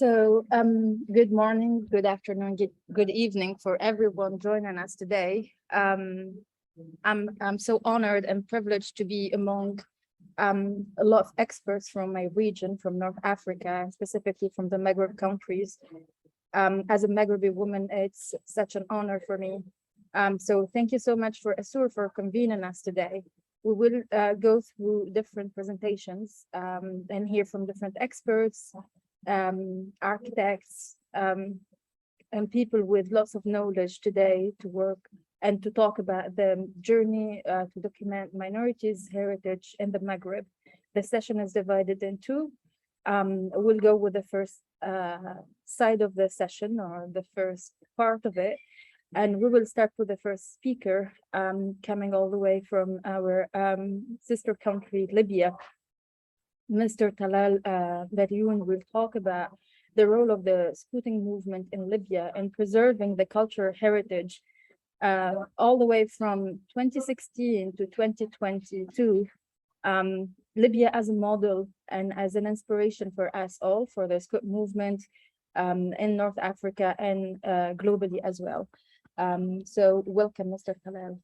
Good morning, good afternoon, good evening for everyone joining us today. I'm so honored and privileged to be among a lot of experts from my region, from North Africa, and specifically from the Maghreb countries. As a Maghrebi woman, it's such an honor for me. So thank you so much for ASOR for convening us today. We will go through different presentations and hear from different experts, architects, and people with lots of knowledge today to work and to talk about the journey to document minorities, heritage, in the Maghreb. The session is divided in two. We'll go with the first side of the session, or the first part of it, and we will start with the first speaker coming all the way from our sister country, Libya. Mr. Talal Baryoun will talk about the role of the scouting movement in Libya in preserving the cultural heritage all the way from 2016 to 2022. Libya as a model and as an inspiration for us all, for the scout movement in North Africa and globally as well. So welcome, Mr. Talal.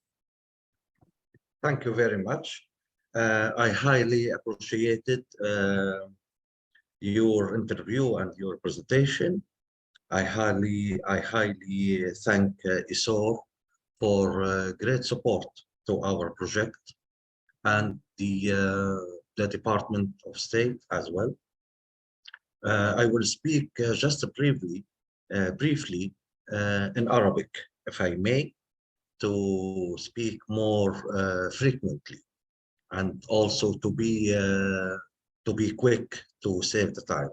Thank you very much. I highly appreciated your interview and your presentation. I highly thank ASOR for great support to our project, and the Department of State as well. I will speak just briefly in Arabic, if I may, to speak more frequently, and also to be quick to save the time.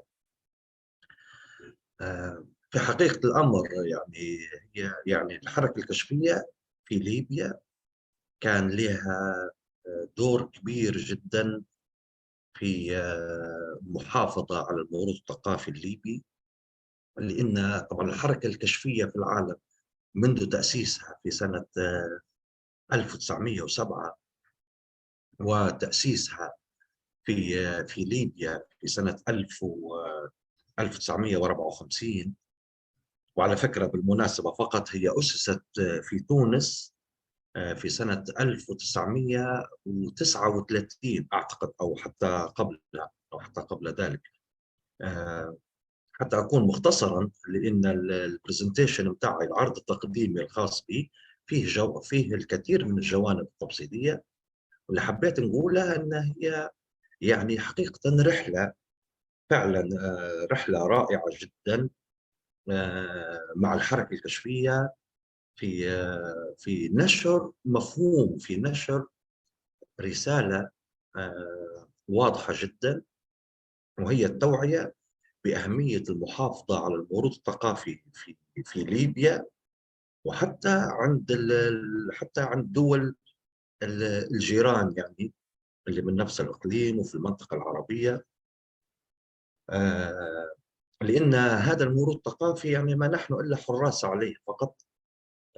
في حقيقة الأمر يعني الحركة الكشفية في ليبيا كان لها دور كبير جدا في محافظة على الموروث الثقافي الليبي، لأن طبعا الحركة الكشفية في العالم منذ تأسيسها في سنة 1907 وتأسيسها في ليبيا في سنة 1954. وعلى فكرة بالمناسبة فقط هي أسست في تونس في سنة 1939 أعتقد، أو حتى قبلها أو حتى قبل ذلك. حتى أكون مختصرا، لأن البرزنتيشن بتاعي العرض التقديمي الخاص بي فيه الكثير من الجوانب التفصيلية، واللي حبيت نقولها أن هي يعني حقيقة رحلة فعلا رحلة رائعة جدا مع الحركة الكشفية في نشر مفهوم، في نشر رسالة واضحة جدا، وهي التوعية بأهمية المحافظة على الموروث الثقافي في ليبيا، وحتى عند دول الجيران، يعني اللي من نفس الإقليم وفي المنطقة العربية. لأن هذا الموروث الثقافي يعني ما نحن إلا حراس عليه فقط.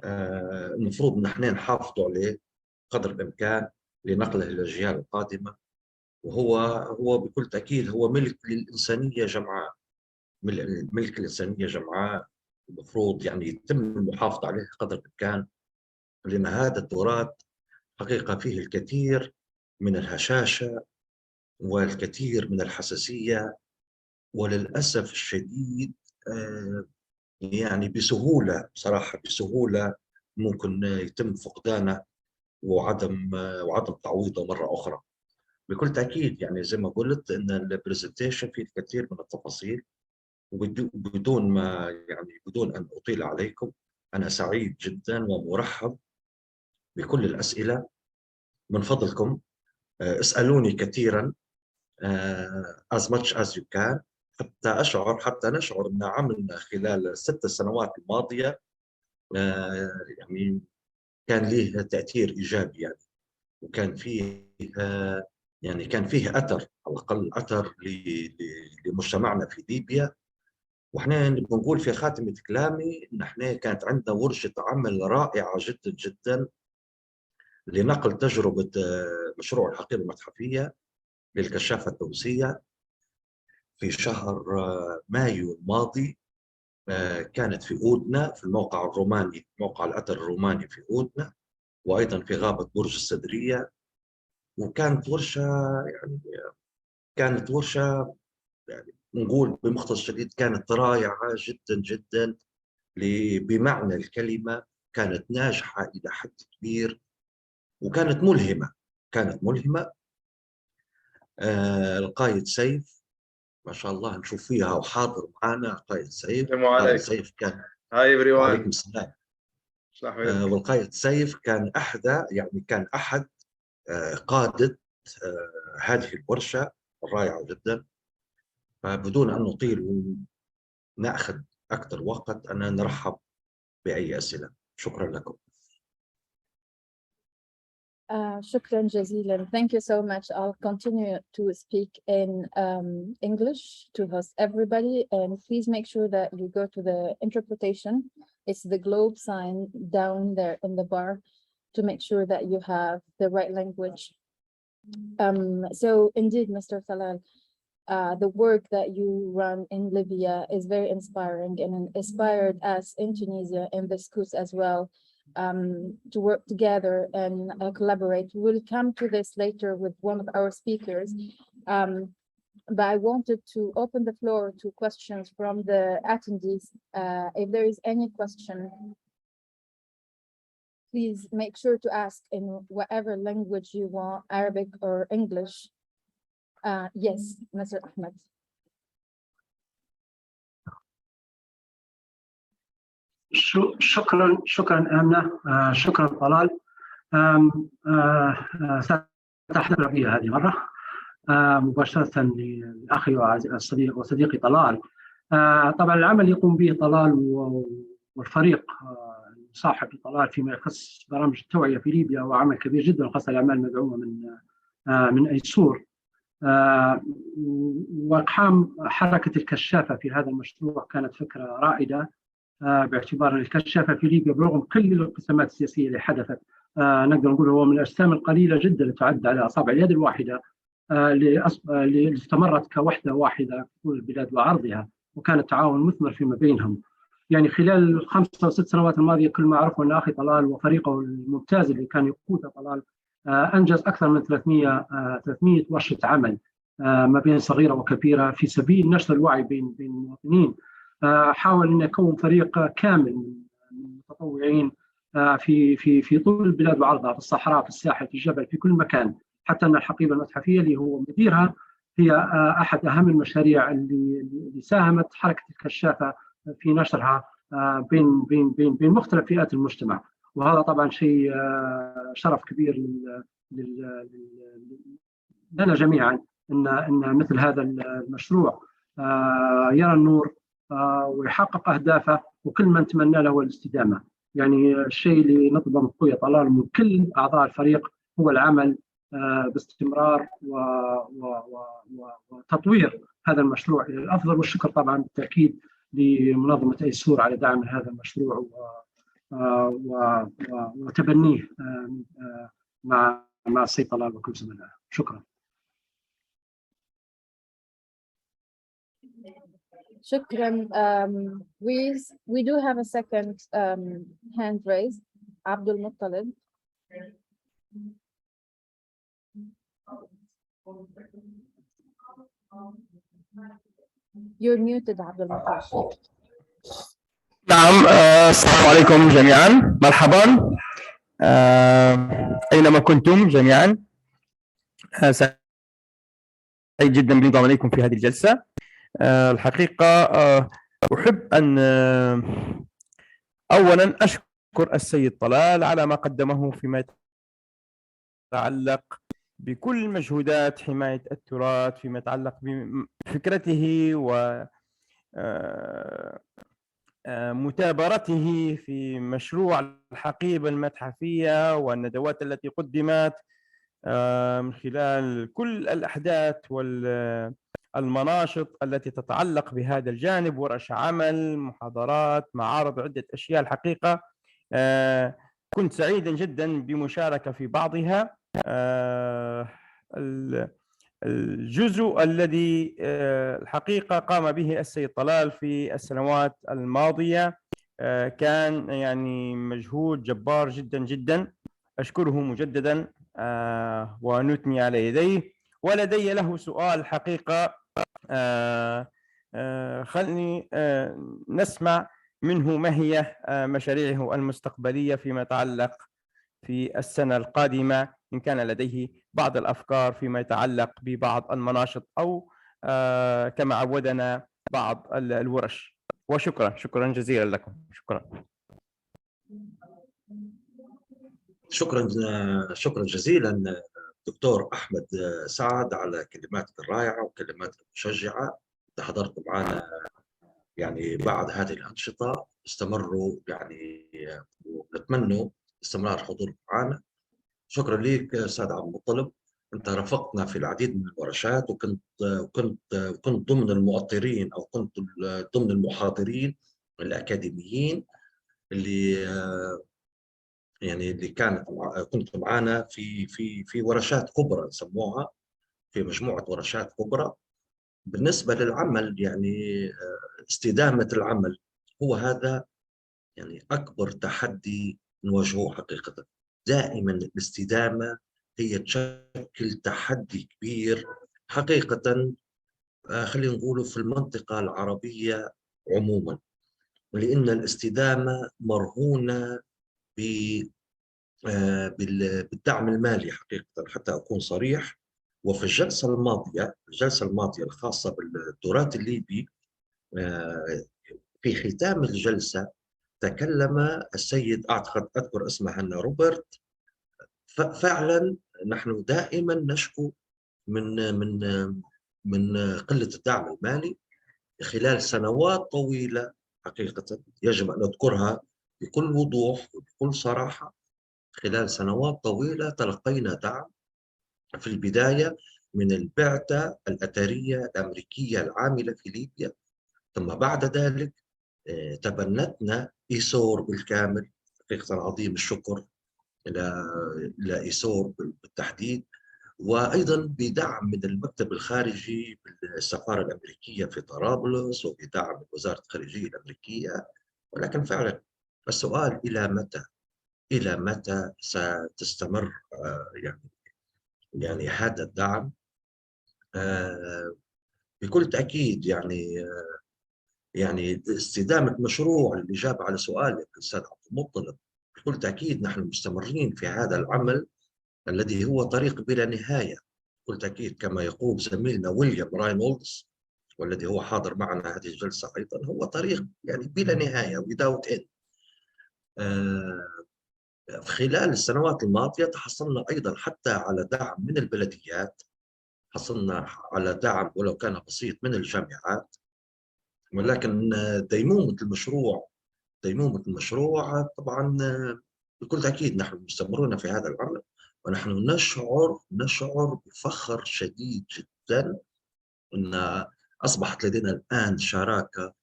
المفروض نحن نحافظ عليه قدر الإمكان لنقله للأجيال القادمة، وهو بكل تأكيد هو ملك للإنسانية جمعاء، ملك الإنسانية جمعاء. المفروض يعني يتم المحافظة عليه قدر الإمكان، لأن هذا التراث حقيقة فيه الكثير من الهشاشة والكثير من الحساسية، وللأسف الشديد يعني بسهولة، بصراحة بسهولة ممكن يتم فقدانه وعدم تعويضه مرة أخرى. بكل تأكيد يعني زي ما قلت إن البرزنتيشن فيه الكثير من التفاصيل، بدون أن أطيل عليكم، أنا سعيد جدا ومرحب بكل الأسئلة. من فضلكم اسألوني كثيرا as much as you can، حتى نشعر أن عملنا خلال ال6 سنوات الماضية يعني كان له تأثير إيجابي، يعني وكان فيه كان فيه أثر، على الأقل أثر لمجتمعنا في ليبيا. وإحنا بنقول في خاتمة كلامي إن إحنا كانت عندنا ورشة عمل رائعة جدا جدا لنقل تجربة مشروع الحقيبة المتحفية للكشافة التونسية في شهر مايو الماضي. كانت في أودنا في الموقع الروماني، موقع الأثر الروماني في أودنا، وأيضا في غابة برج السدرية. وكانت ورشة، يعني كانت ورشة، يعني نقول بمختصر شديد كانت رائعة جدا جدا بمعنى الكلمة. كانت ناجحة إلى حد كبير وكانت ملهمة، كانت ملهمة. القائد سيف ما شاء الله نشوف فيها وحاضر معنا قائد سيف. السلام قائد عليكم. سيف كان هاي وعليكم everyone. السلام. صحيح. والقائد سيف كان أحد قادة هذه الورشة الرائعة جدا. فبدون أن نطيل ونأخذ أكثر وقت، أنا نرحب بأي أسئلة. شكرا لكم. شكرا جزيلا. Thank you so much. I'll continue to speak in English to host everybody, and please make sure that you go to the interpretation. It's the globe sign down there in the bar to make sure that you have the right language. So indeed, Mr. Talal, the work that you run in Libya is very inspiring and inspired us in Tunisia in the schools as well, to work together and collaborate. We'll come to this later with one of our speakers. But I wanted to open the floor to questions from the attendees. If there is any question, please make sure to ask in whatever language you want, Arabic or English. Yes, Mr. Ahmed. شكرا آمنة. شكرا طلال. سأتحدث العربية هذه مرة مباشرة لأخي وصديقي طلال. طبعا العمل يقوم به طلال والفريق صاحب طلال فيما يخص برامج التوعية في ليبيا هو عمل كبير جدا، خاصة الأعمال المدعومة من أيسور. وإقحام حركة الكشافة في هذا المشروع كانت فكرة رائدة، باعتبار الكشافة في ليبيا برغم كل الانقسامات السياسية اللي حدثت، نقدر نقول هو من الأجسام القليلة جدا اللي تعد على أصابع اليد الواحدة اللي استمرت كوحدة واحدة في طول البلاد وعرضها، وكان التعاون مثمر فيما بينهم. يعني خلال ال5 أو 6 سنوات الماضية كل ما أعرفه أن أخي طلال وفريقه الممتاز اللي كان يقوده طلال أنجز أكثر من 300 ورشة عمل ما بين صغيرة وكبيرة في سبيل نشر الوعي بين المواطنين. حاول أن يكون فريق كامل من المتطوعين في طول البلاد وعرضها، في الصحراء، في الساحل، في الجبل، في كل مكان. حتى أن الحقيبة المتحفية اللي هو مديرها هي أحد أهم المشاريع اللي ساهمت حركة الكشافة في نشرها بين مختلف فئات المجتمع. وهذا طبعا شيء شرف كبير لنا جميعا ان مثل هذا المشروع يرى النور ويحقق اهدافه، وكل ما نتمنى له هو الاستدامه. يعني الشيء اللي نطلبه من اخويا طلال من كل اعضاء الفريق هو العمل باستمرار وتطوير هذا المشروع الى الافضل. والشكر طبعا بالتاكيد لمنظمه ايسور على دعم هذا المشروع وتبنيه مع السيد طلال وكل زملائه. شكرا. شكرا. We do have a second hand raised. Abdul Muttalib. You're muted, Abdul Muttalib. نعم. السلام عليكم جميعا، مرحبا أينما كنتم جميعا. سعيد جدا بانضمام إليكم في هذه الجلسة. الحقيقة أحب أن أولا أشكر السيد طلال على ما قدمه فيما يتعلق بكل مجهودات حماية التراث، فيما يتعلق بفكرته و متابرته في مشروع الحقيبة المتحفية والندوات التي قدمت من خلال كل الأحداث والمناشط التي تتعلق بهذا الجانب، ورش عمل، محاضرات، معارض، عدة أشياء. الحقيقة كنت سعيدا جدا بمشاركة في بعضها. الجزء الذي الحقيقة قام به السيد طلال في السنوات الماضية كان يعني مجهود جبار جدا جدا، أشكره مجددا ونثني على يديه. ولدي له سؤال حقيقة، خلني نسمع منه ما هي مشاريعه المستقبلية فيما يتعلق في السنة القادمة، إن كان لديه بعض الأفكار فيما يتعلق ببعض المناشط أو كما عودنا بعض الورش. وشكرا، شكرا جزيلا لكم. شكرا. شكرا جزيلا دكتور أحمد سعد على كلماتك الرائعة وكلماتك المشجعة. حضرت معنا يعني بعد هذه الأنشطة، استمروا يعني ونتمنى استمرار حضورك معنا. شكرا لك أستاذ عبد المطلب، أنت رافقتنا في العديد من الورشات وكنت ضمن المؤطرين أو كنت ضمن المحاضرين الأكاديميين اللي يعني اللي كنت معنا في ورشات كبرى نسموها، في مجموعة ورشات كبرى. بالنسبة للعمل يعني استدامة العمل هو هذا يعني أكبر تحدي نواجهه حقيقة. دائما الاستدامة هي تشكل تحدي كبير حقيقة، خلينا نقوله في المنطقة العربية عموما، لأن الاستدامة مرهونة بالدعم المالي حقيقة، حتى أكون صريح. وفي الجلسة الماضية الخاصة بالتراث الليبي، في ختام الجلسة تكلم السيد أذكر اسمه هنا روبرت. فعلا نحن دائما نشكو من قلة الدعم المالي خلال سنوات طويلة حقيقة، يجب أن نذكرها بكل وضوح وبكل صراحة. خلال سنوات طويلة تلقينا دعم في البداية من البعثة الأثرية الأمريكية العاملة في ليبيا، ثم بعد ذلك تبنتنا ASOR بالكامل. حقيقة عظيم الشكر إلى ASOR بالتحديد، وأيضا بدعم من المكتب الخارجي بالسفارة الأمريكية في طرابلس وبدعم وزارة الخارجية الأمريكية. ولكن فعلا السؤال إلى متى ستستمر يعني هذا الدعم؟ بكل تأكيد يعني استدامة مشروع، الإجابة على سؤالك أستاذ عبد المطلب، بكل تأكيد نحن مستمرين في هذا العمل الذي هو طريق بلا نهاية. بكل تأكيد كما يقول زميلنا ويليام راينولدز، والذي هو حاضر معنا هذه الجلسة أيضا، هو طريق يعني بلا نهاية without end. خلال السنوات الماضية تحصلنا أيضا حتى على دعم من البلديات، حصلنا على دعم ولو كان بسيط من الجامعات. ولكن ديمومة المشروع طبعا بكل تأكيد نحن مستمرون في هذا العمل، ونحن نشعر بفخر شديد جدا أن أصبحت لدينا الآن شراكة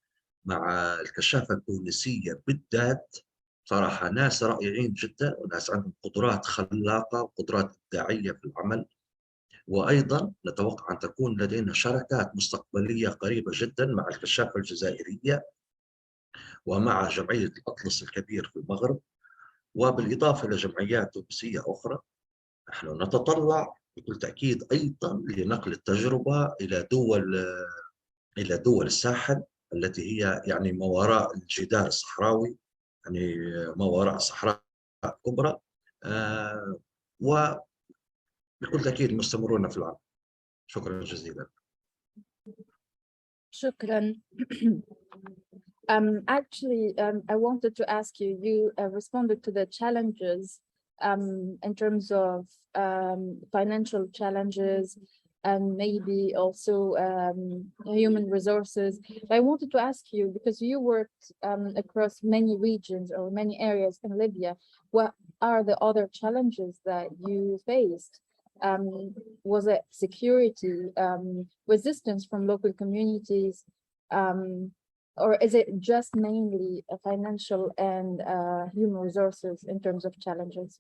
مع الكشافة التونسية بالذات. صراحة ناس رائعين جدا وناس عندهم قدرات خلاقة وقدرات إبداعية في العمل. وأيضا نتوقع أن تكون لدينا شراكات مستقبلية قريبة جدا مع الكشافة الجزائرية ومع جمعية الأطلس الكبير في المغرب، وبالإضافة إلى جمعيات تونسية أخرى. نحن نتطلع بكل تأكيد أيضا لنقل التجربة إلى دول الساحل التي هي يعني ما وراء الجدار الصحراوي، يعني ما وراء الصحراء الكبرى. وبكل تأكيد مستمرون في العمل. شكرا جزيلا. شكرا. I wanted to ask you, you responded to the challenges in terms of financial challenges and maybe also human resources. I wanted to ask you, because you worked across many regions or many areas in Libya, what are the other challenges that you faced? Was it security, resistance from local communities, or is it just mainly financial and human resources in terms of challenges?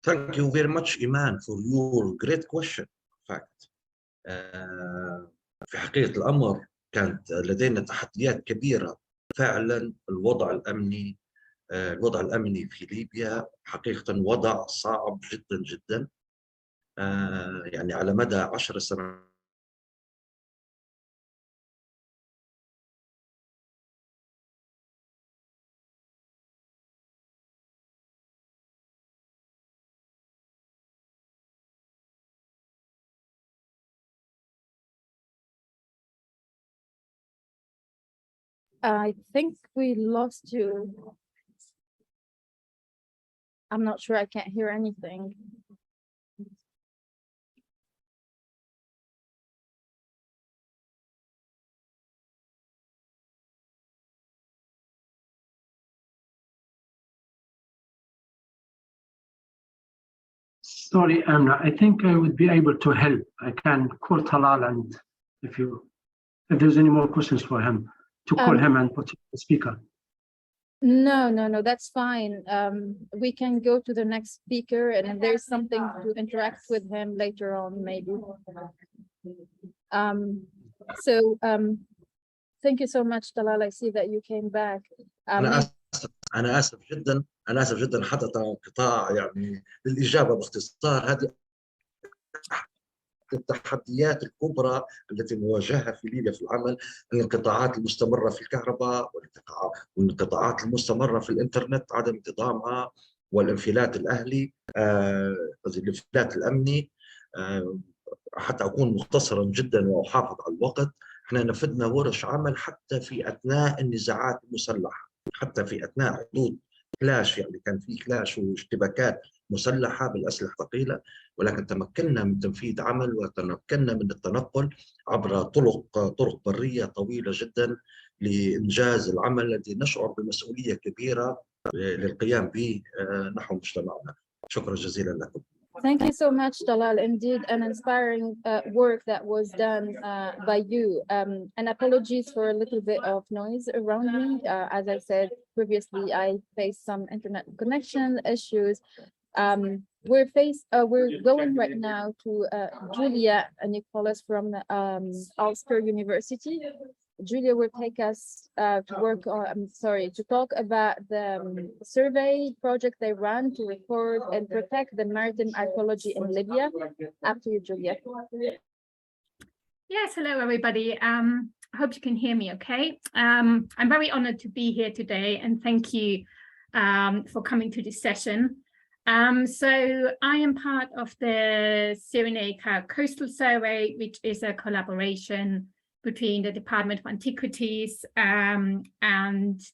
Thank you very much, Iman, for your great question. In fact, في حقيقة الأمر كانت لدينا تحديات كبيرة فعلا. الوضع الأمني في ليبيا حقيقة وضع صعب جدا جدا. يعني على مدى 10 سنوات I think we lost you. I'm not sure, I can't hear anything. Sorry, Amna, I think I would be able to help. I can call Talal, and if there's any more questions for him, to call him and put the speaker. No, that's fine. We can go to the next speaker, and if there's something to interact with him later on, maybe. Thank you so much, Talal. I see that you came back. أنا آسف جدا حدث انقطاع. يعني للإجابة باختصار، هذه التحديات الكبرى التي نواجهها في ليبيا في العمل: الانقطاعات المستمرة في الكهرباء، والانقطاعات المستمرة في الإنترنت، عدم انتظامها، والانفلات الأهلي، الانفلات الأمني. حتى أكون مختصرا جدا وأحافظ على الوقت، احنا نفذنا ورش عمل حتى في أثناء النزاعات المسلحة، حتى في أثناء حدود كلاش. يعني كان في كلاش واشتباكات مسلحة بالأسلحة الثقيلة، ولكن تمكنا من تنفيذ عمل وتمكنا من التنقل عبر طرق برية طويلة جدا لإنجاز العمل الذي نشعر بمسؤولية كبيرة للقيام به نحو مجتمعنا. شكرا جزيلا لكم. Thank you so much, Talal. Indeed, an inspiring work that was done by you. And apologies for a little bit of noise around me. As I said previously, I faced some internet connection issues. We're going right now to Julia and Nicholas from ASOR University. Julia will take us to talk about the survey project they run to record and protect the maritime ecology in Libya. After you, Julia. Yes, hello everybody. I hope you can hear me okay. I'm very honored to be here today, and thank you for coming to this session. So I am part of the Cyrenaica Coastal Survey, which is a collaboration between the Department of Antiquities and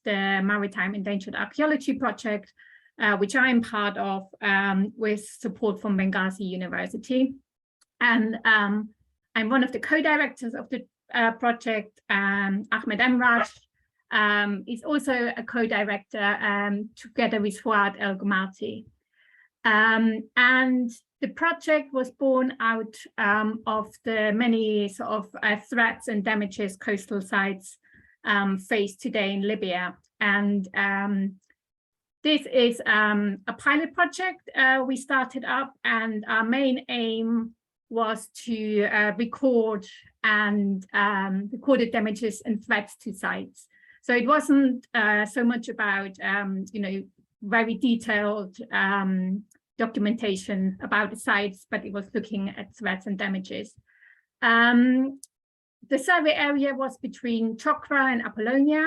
the Maritime Endangered Archaeology Project, which I'm part of with support from Benghazi University. And I'm one of the co-directors of the project. Ahmed Emrash is also a co-director together with Fouad El Goumalti. And the project was born out of the many sort of threats and damages coastal sites face today in Libya. And this is a pilot project we started up, and our main aim was to record the damages and threats to sites. So it wasn't so much about very detailed documentation about the sites, but it was looking at threats and damages. The survey area was between Chokra and Apollonia,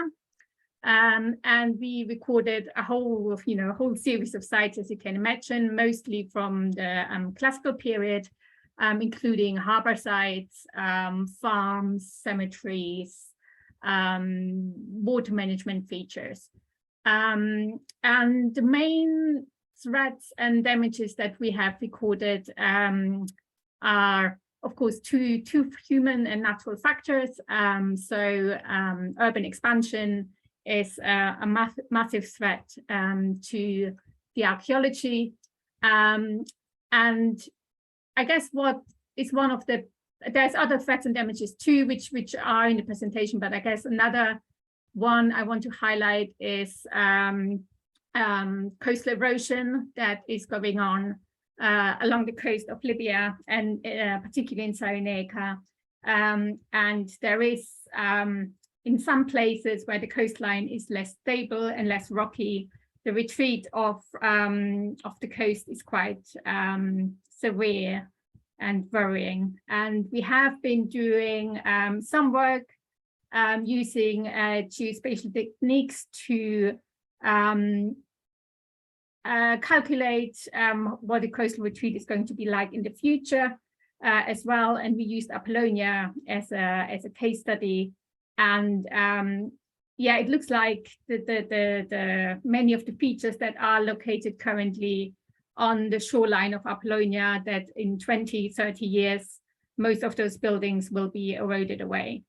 and we recorded a whole series of sites, as you can imagine, mostly from the classical period, including harbor sites, farms, cemeteries, water management features. And the main threats and damages that we have recorded are, of course, two human and natural factors. Urban expansion is a massive threat to the archaeology. And I guess what is one of there's other threats and damages too, which are in the presentation, but I guess another one I want to highlight is coastal erosion that is going on along the coast of Libya and particularly in Cyrenaica. And there is, in some places where the coastline is less stable and less rocky, the retreat of the coast is quite severe and worrying. And we have been doing some work using geospatial techniques to calculate what the coastal retreat is going to be like in the future as well. And we used Apollonia as a case study. And yeah, it looks like the many of the features that are located currently on the shoreline of Apollonia, that in 20, 30 years, most of those buildings will be eroded away.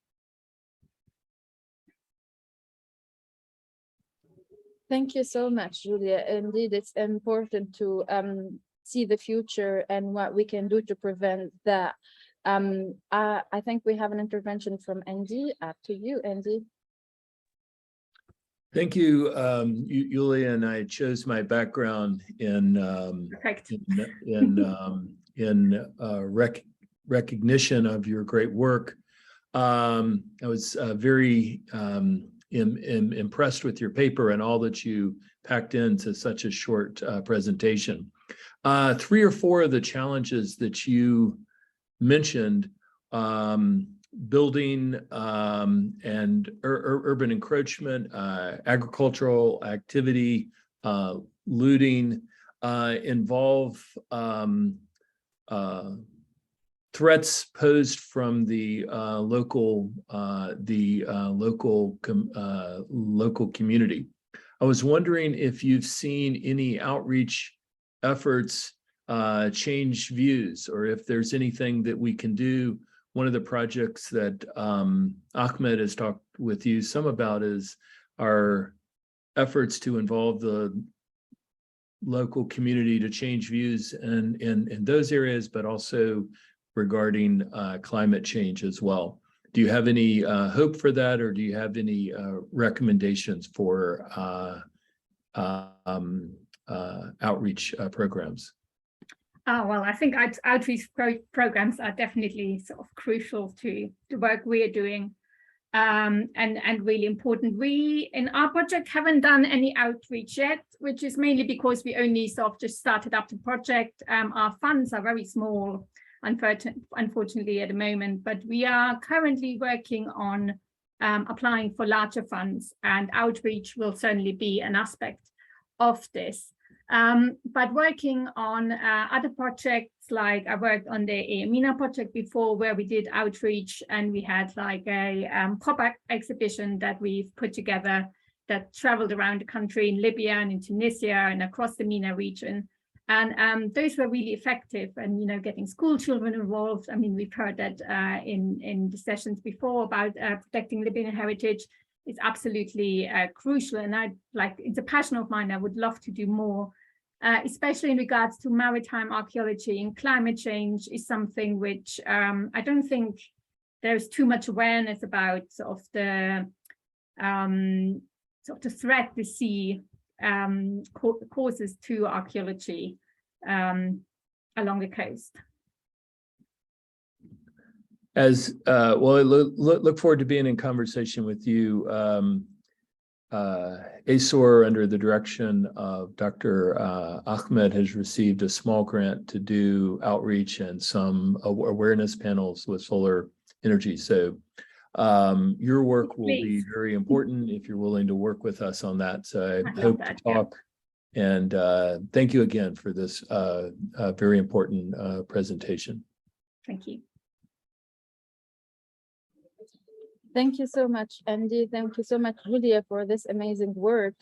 Thank you so much, Julia. Indeed, it's important to see the future and what we can do to prevent that. I think we have an intervention from Andy. Up to you, Andy. Thank you, Julia, and I chose my background in recognition of your great work. I was very impressed with your paper and all that you packed into such a short presentation. 3 or 4 of the challenges that you mentioned, building and urban encroachment, agricultural activity, looting, involve threats posed from the local community. I was wondering if you've seen any outreach efforts change views, or if there's anything that we can do. One of the projects that Ahmed has talked with you some about is our efforts to involve the local community to change views in those areas, but also regarding climate change as well. Do you have any hope for that, or do you have any recommendations for outreach programs? Well, I think outreach programs are definitely sort of crucial to the work we're doing, and really important. We, in our project, haven't done any outreach yet, which is mainly because we only sort of just started up the project. Our funds are very small, unfortunately, at the moment, but we are currently working on applying for larger funds, and outreach will certainly be an aspect of this. But working on other projects, like I worked on the EMINA project before, where we did outreach, and we had like a pop-up exhibition that we've put together that traveled around the country in Libya and in Tunisia and across the MENA region. And those were really effective, and, you know, getting school children involved. I mean, we've heard that in the sessions before about protecting Libyan heritage is absolutely crucial. And it's a passion of mine. I would love to do more, especially in regards to maritime archaeology, and climate change is something which I don't think there's too much awareness about, sort of the threat the sea causes to archaeology along the coast. As well, I look forward to being in conversation with you. ASOR, under the direction of Dr. Ahmed, has received a small grant to do outreach and some awareness panels with solar energy. So your work will be very important if you're willing to work with us on that. So I hope to talk. And thank you again for this very important presentation. Thank you. Thank you so much, Andy. Thank you so much, Julia, for this amazing work.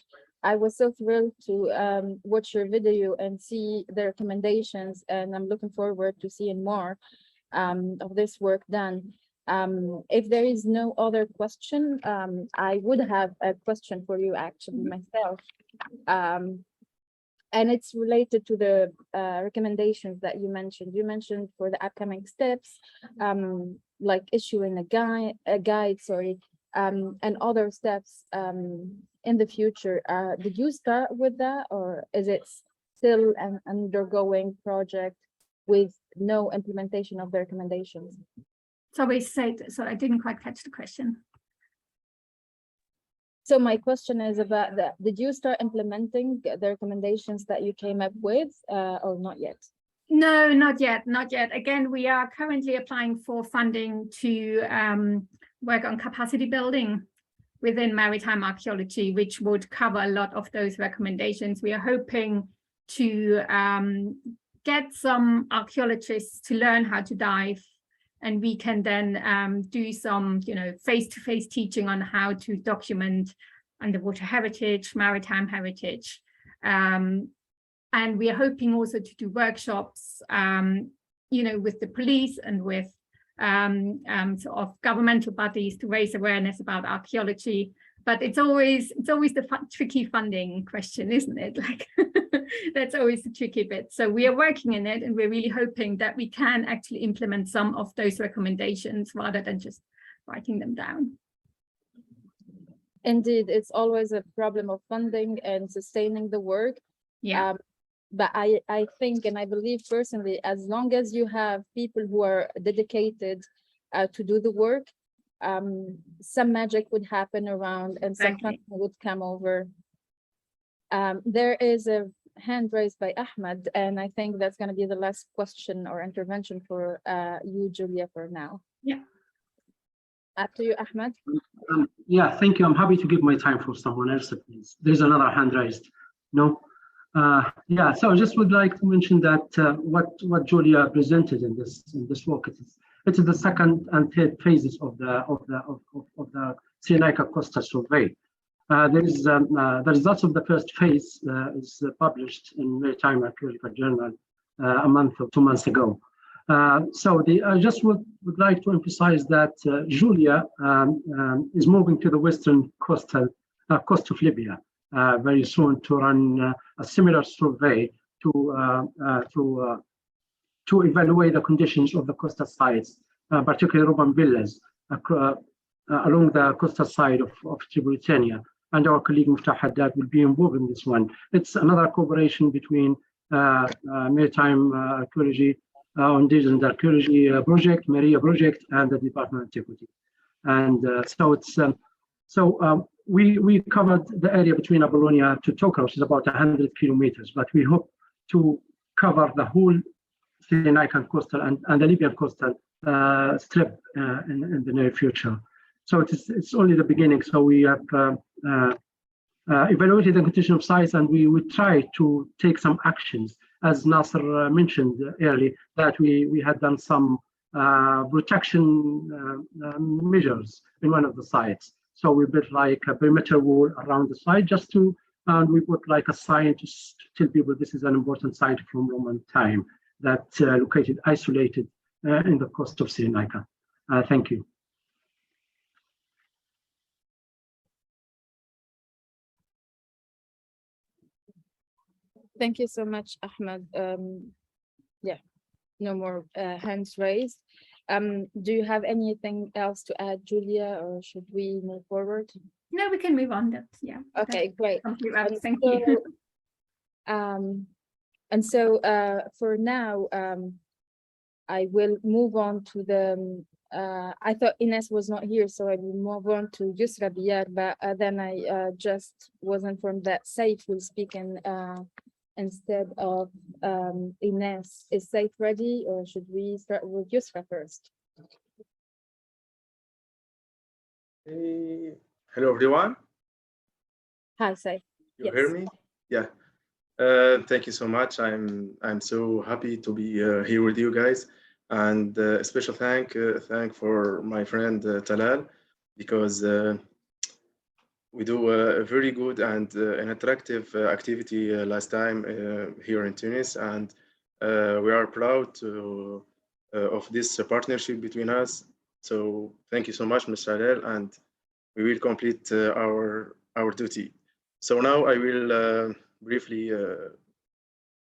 I was so thrilled to watch your video and see the recommendations, and I'm looking forward to seeing more of this work done. If there is no other question, I would have a question for you actually myself. And it's related to the recommendations that you mentioned. You mentioned for the upcoming steps, like issuing a guide, and other steps in the future. Did you start with that, or is it still an undergoing project with no implementation of the recommendations? Sorry, so I didn't quite catch the question. So my question is about that. Did you start implementing the recommendations that you came up with or not yet? No, not yet, not yet. Again, we are currently applying for funding to work on capacity building within maritime archaeology, which would cover a lot of those recommendations. We are hoping to get some archaeologists to learn how to dive, and we can then do some, face-to-face teaching on how to document underwater heritage, maritime heritage. And we are hoping also to do workshops, with the police and with sort of governmental bodies to raise awareness about archaeology. But it's always the tricky funding question, isn't it? Like that's always the tricky bit. So we are working in it, and we're really hoping that we can actually implement some of those recommendations rather than just writing them down. Indeed, it's always a problem of funding and sustaining the work. Yeah. But I think, and I believe personally, as long as you have people who are dedicated to do the work, some magic would happen around and some funding would come over. There is a hand raised by Ahmed, and I think that's going to be the last question or intervention for you, Julia, for now. Yeah. After you, Ahmed. Yeah, thank you. I'm happy to give my time for someone else, please. There's another hand raised. No? Yeah, so I just would like to mention that what Julia presented in this work, it is the second and third phases of the Cyrenaica coastal survey. The results of the first phase is published in Maritime Archaeological Journal a month or 2 months ago. So I just would like to emphasize that Julia is moving to the western coast of Libya very soon to run a similar survey to evaluate the conditions of the coastal sites, particularly Ruban villas along the coastal side of Tripolitania. And our colleague Muftah Haddad will be involved in this one. It's another cooperation between Maritime Archaeology, Endangered Archaeology Project, Maria Project, and the Department of Antiquity. And we covered the area between Apollonia to Tokra, which is about 100 kilometers, but we hope to cover the whole Cyrenaican coastal and the Libyan coastal strip in the near future. So it's only the beginning. So we have evaluated the condition of sites, and we would try to take some actions. As Nasser mentioned earlier, that we had done some protection measures in one of the sites. So we built like a perimeter wall around the site just to, and we put like a sign to tell people this is an important site from Roman time that located isolated in the coast of Cyrenaica. Thank you. Thank you so much, Ahmed. Yeah, no more hands raised. Do you have anything else to add, Julia, or should we move forward? No, we can move on. Yeah. Okay, great. Thank you. And so for now, I will move on to the, I thought Ines was not here, so I will move on to Yusra Biyar, but then I just was informed that Saif will speak instead of Ines. Is Saif ready, or should we start with Yusra first? Hey. Hello, everyone. Hi, Saif. You hear me? Yeah. Thank you so much. I'm so happy to be here with you guys, and a special thank for my friend Talal, because we do a very good and an attractive activity last time here in Tunis, and we are proud of this partnership between us. So thank you so much, Mr. Talal, and we will complete our duty. So now I will briefly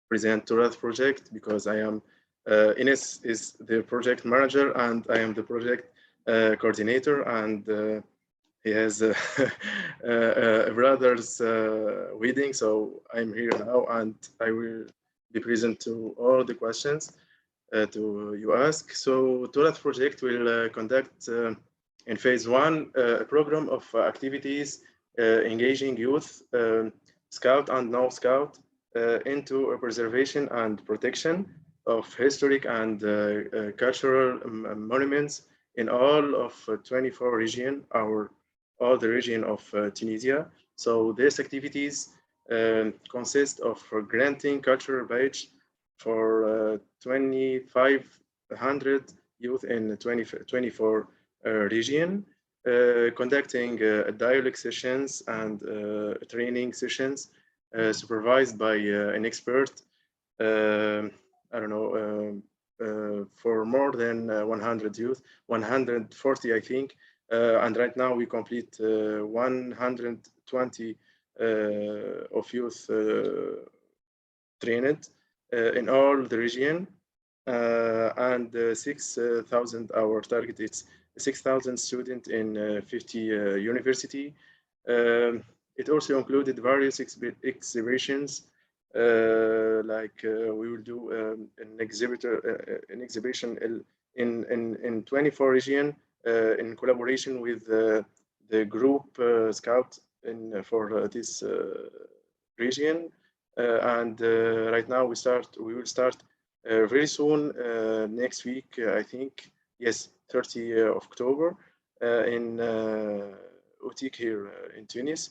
present Turath project, because I am Ines is the project manager and I am the project coordinator, and he has a, a brother's wedding, so I'm here now, and I will be present to all the questions to you ask. So TORAT project will conduct in phase 1 a program of activities engaging youth, scout and non-scout, into a preservation and protection of historic and cultural monuments in all of 24 region, all the region of Tunisia. So these activities consist of granting cultural badge for 2,500 youth in 24 region, conducting dialogue sessions and training sessions supervised by an expert, I don't know, for more than 100 youth, 140, I think. And right now we complete 120 of youth trained in all the region, and 6,000, our target is 6,000 students in 50 university. It also included various exhibitions, like we will do an exhibition in 24 region in collaboration with the group Scout for this region. And right now we will start very soon, next week, I think, yes, 30 October, in Outik here in Tunis.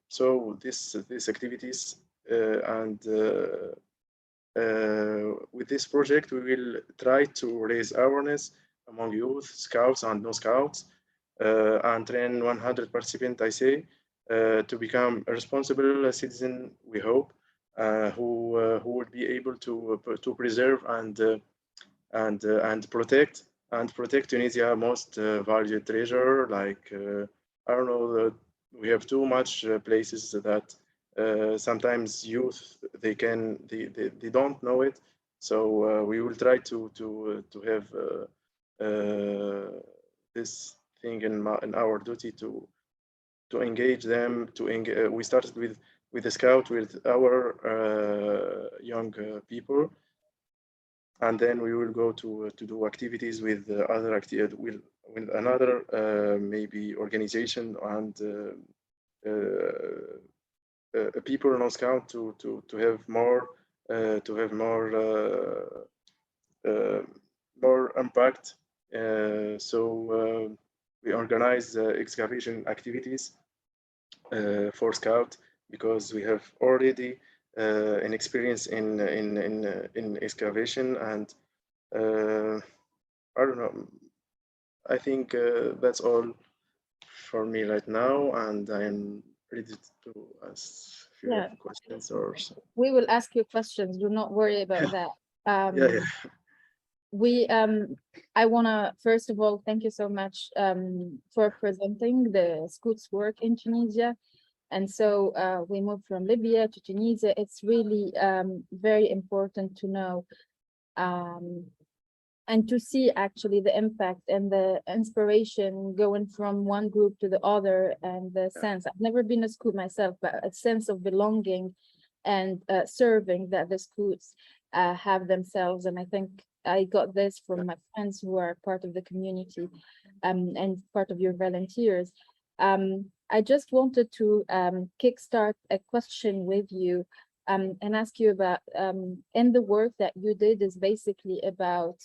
So these activities and with this project, we will try to raise awareness among youth, scouts and non-scouts, and train 100 participants, I say, to become a responsible citizen, we hope, who would be able to preserve and protect Tunisia's most valued treasure. Like I don't know, we have too much places that sometimes youth they don't know it. So we will try to have this thing in our duty to engage them. We started with the Scout, with our young people, and then we will go to do activities with other with another maybe organization and people on Scout to have more more impact. So we organize excavation activities for Scout, because we have already an experience in excavation, and I don't know. I think that's all for me right now, and I'm ready to ask if you have questions or so. We will ask you questions. Do not worry about that. Yeah. I want to first of all thank you so much for presenting the Scout's work in Tunisia. And so we moved from Libya to Tunisia. It's really very important to know and to see actually the impact and the inspiration going from one group to the other, and the sense. I've never been a Scout myself, but a sense of belonging and serving that the Scouts have themselves. And I think I got this from my friends who are part of the community and part of your volunteers. I just wanted to kickstart a question with you and ask you about, and the work that you did is basically about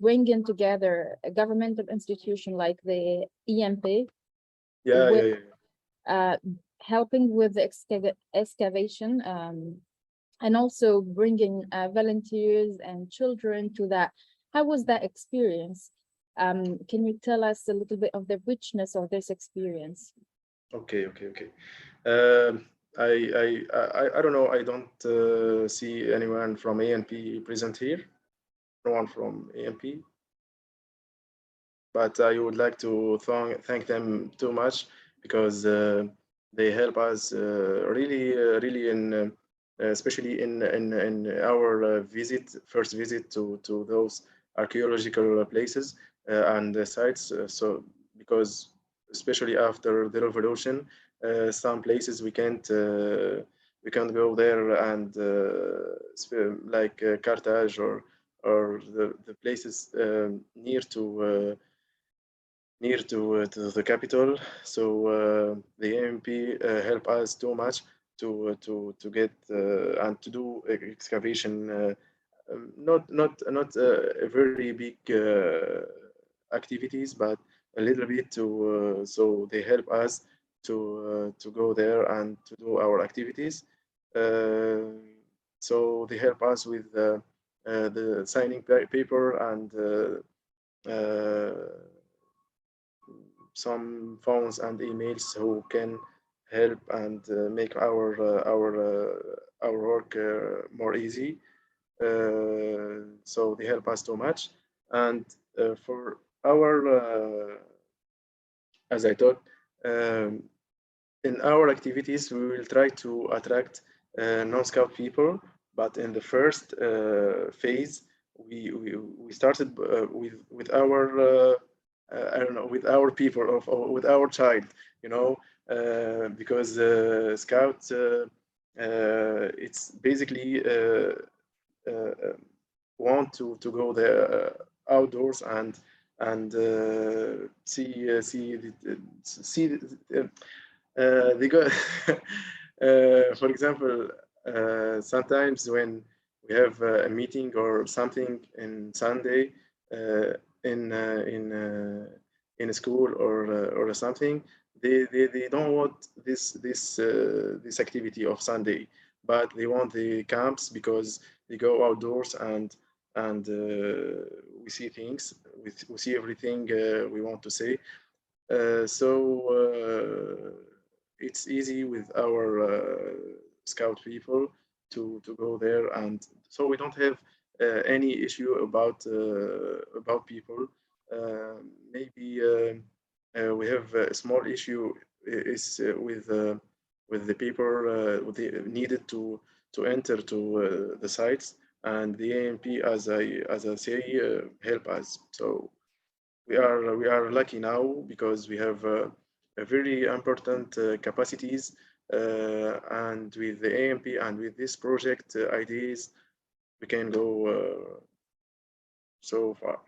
bringing together a governmental institution like the EMP, helping with the excavation, and also bringing volunteers and children to that. How was that experience? Can you tell us a little bit of the richness of this experience? Okay. I don't know. I don't see anyone from ANP present here. No one from ANP. But I would like to thank them too much, because they help us really in especially in our first visit to those archaeological places and sites. So because especially after the revolution, some places we can't go there, and like Carthage or the places near to the capital. So the AMP help us too much to get and to do excavation. Not a very big activities, but a little bit to so they help us to go there and to do our activities. So they help us with the signing paper and some phones and emails who can help and make our work more easy. So they help us too much. And for our, as I thought, in our activities, we will try to attract non-scout people. But in the first phase, we started with our I don't know, with our people, or with our child, you know, because Scout, it's basically want to go there outdoors and see they go. For example, sometimes when we have a meeting or something in Sunday. In a school or something, they don't want this activity of Sunday, but they want the camps because they go outdoors and we see things, we see everything we want to say. So it's easy with our scout people to go there, and so we don't have any issue about people. Maybe we have a small issue is with the people needed to enter to the sites, and the AMP, as I say, help us. So we are lucky now because we have a very important capacities, and with the AMP and with this project ideas, we can go so far.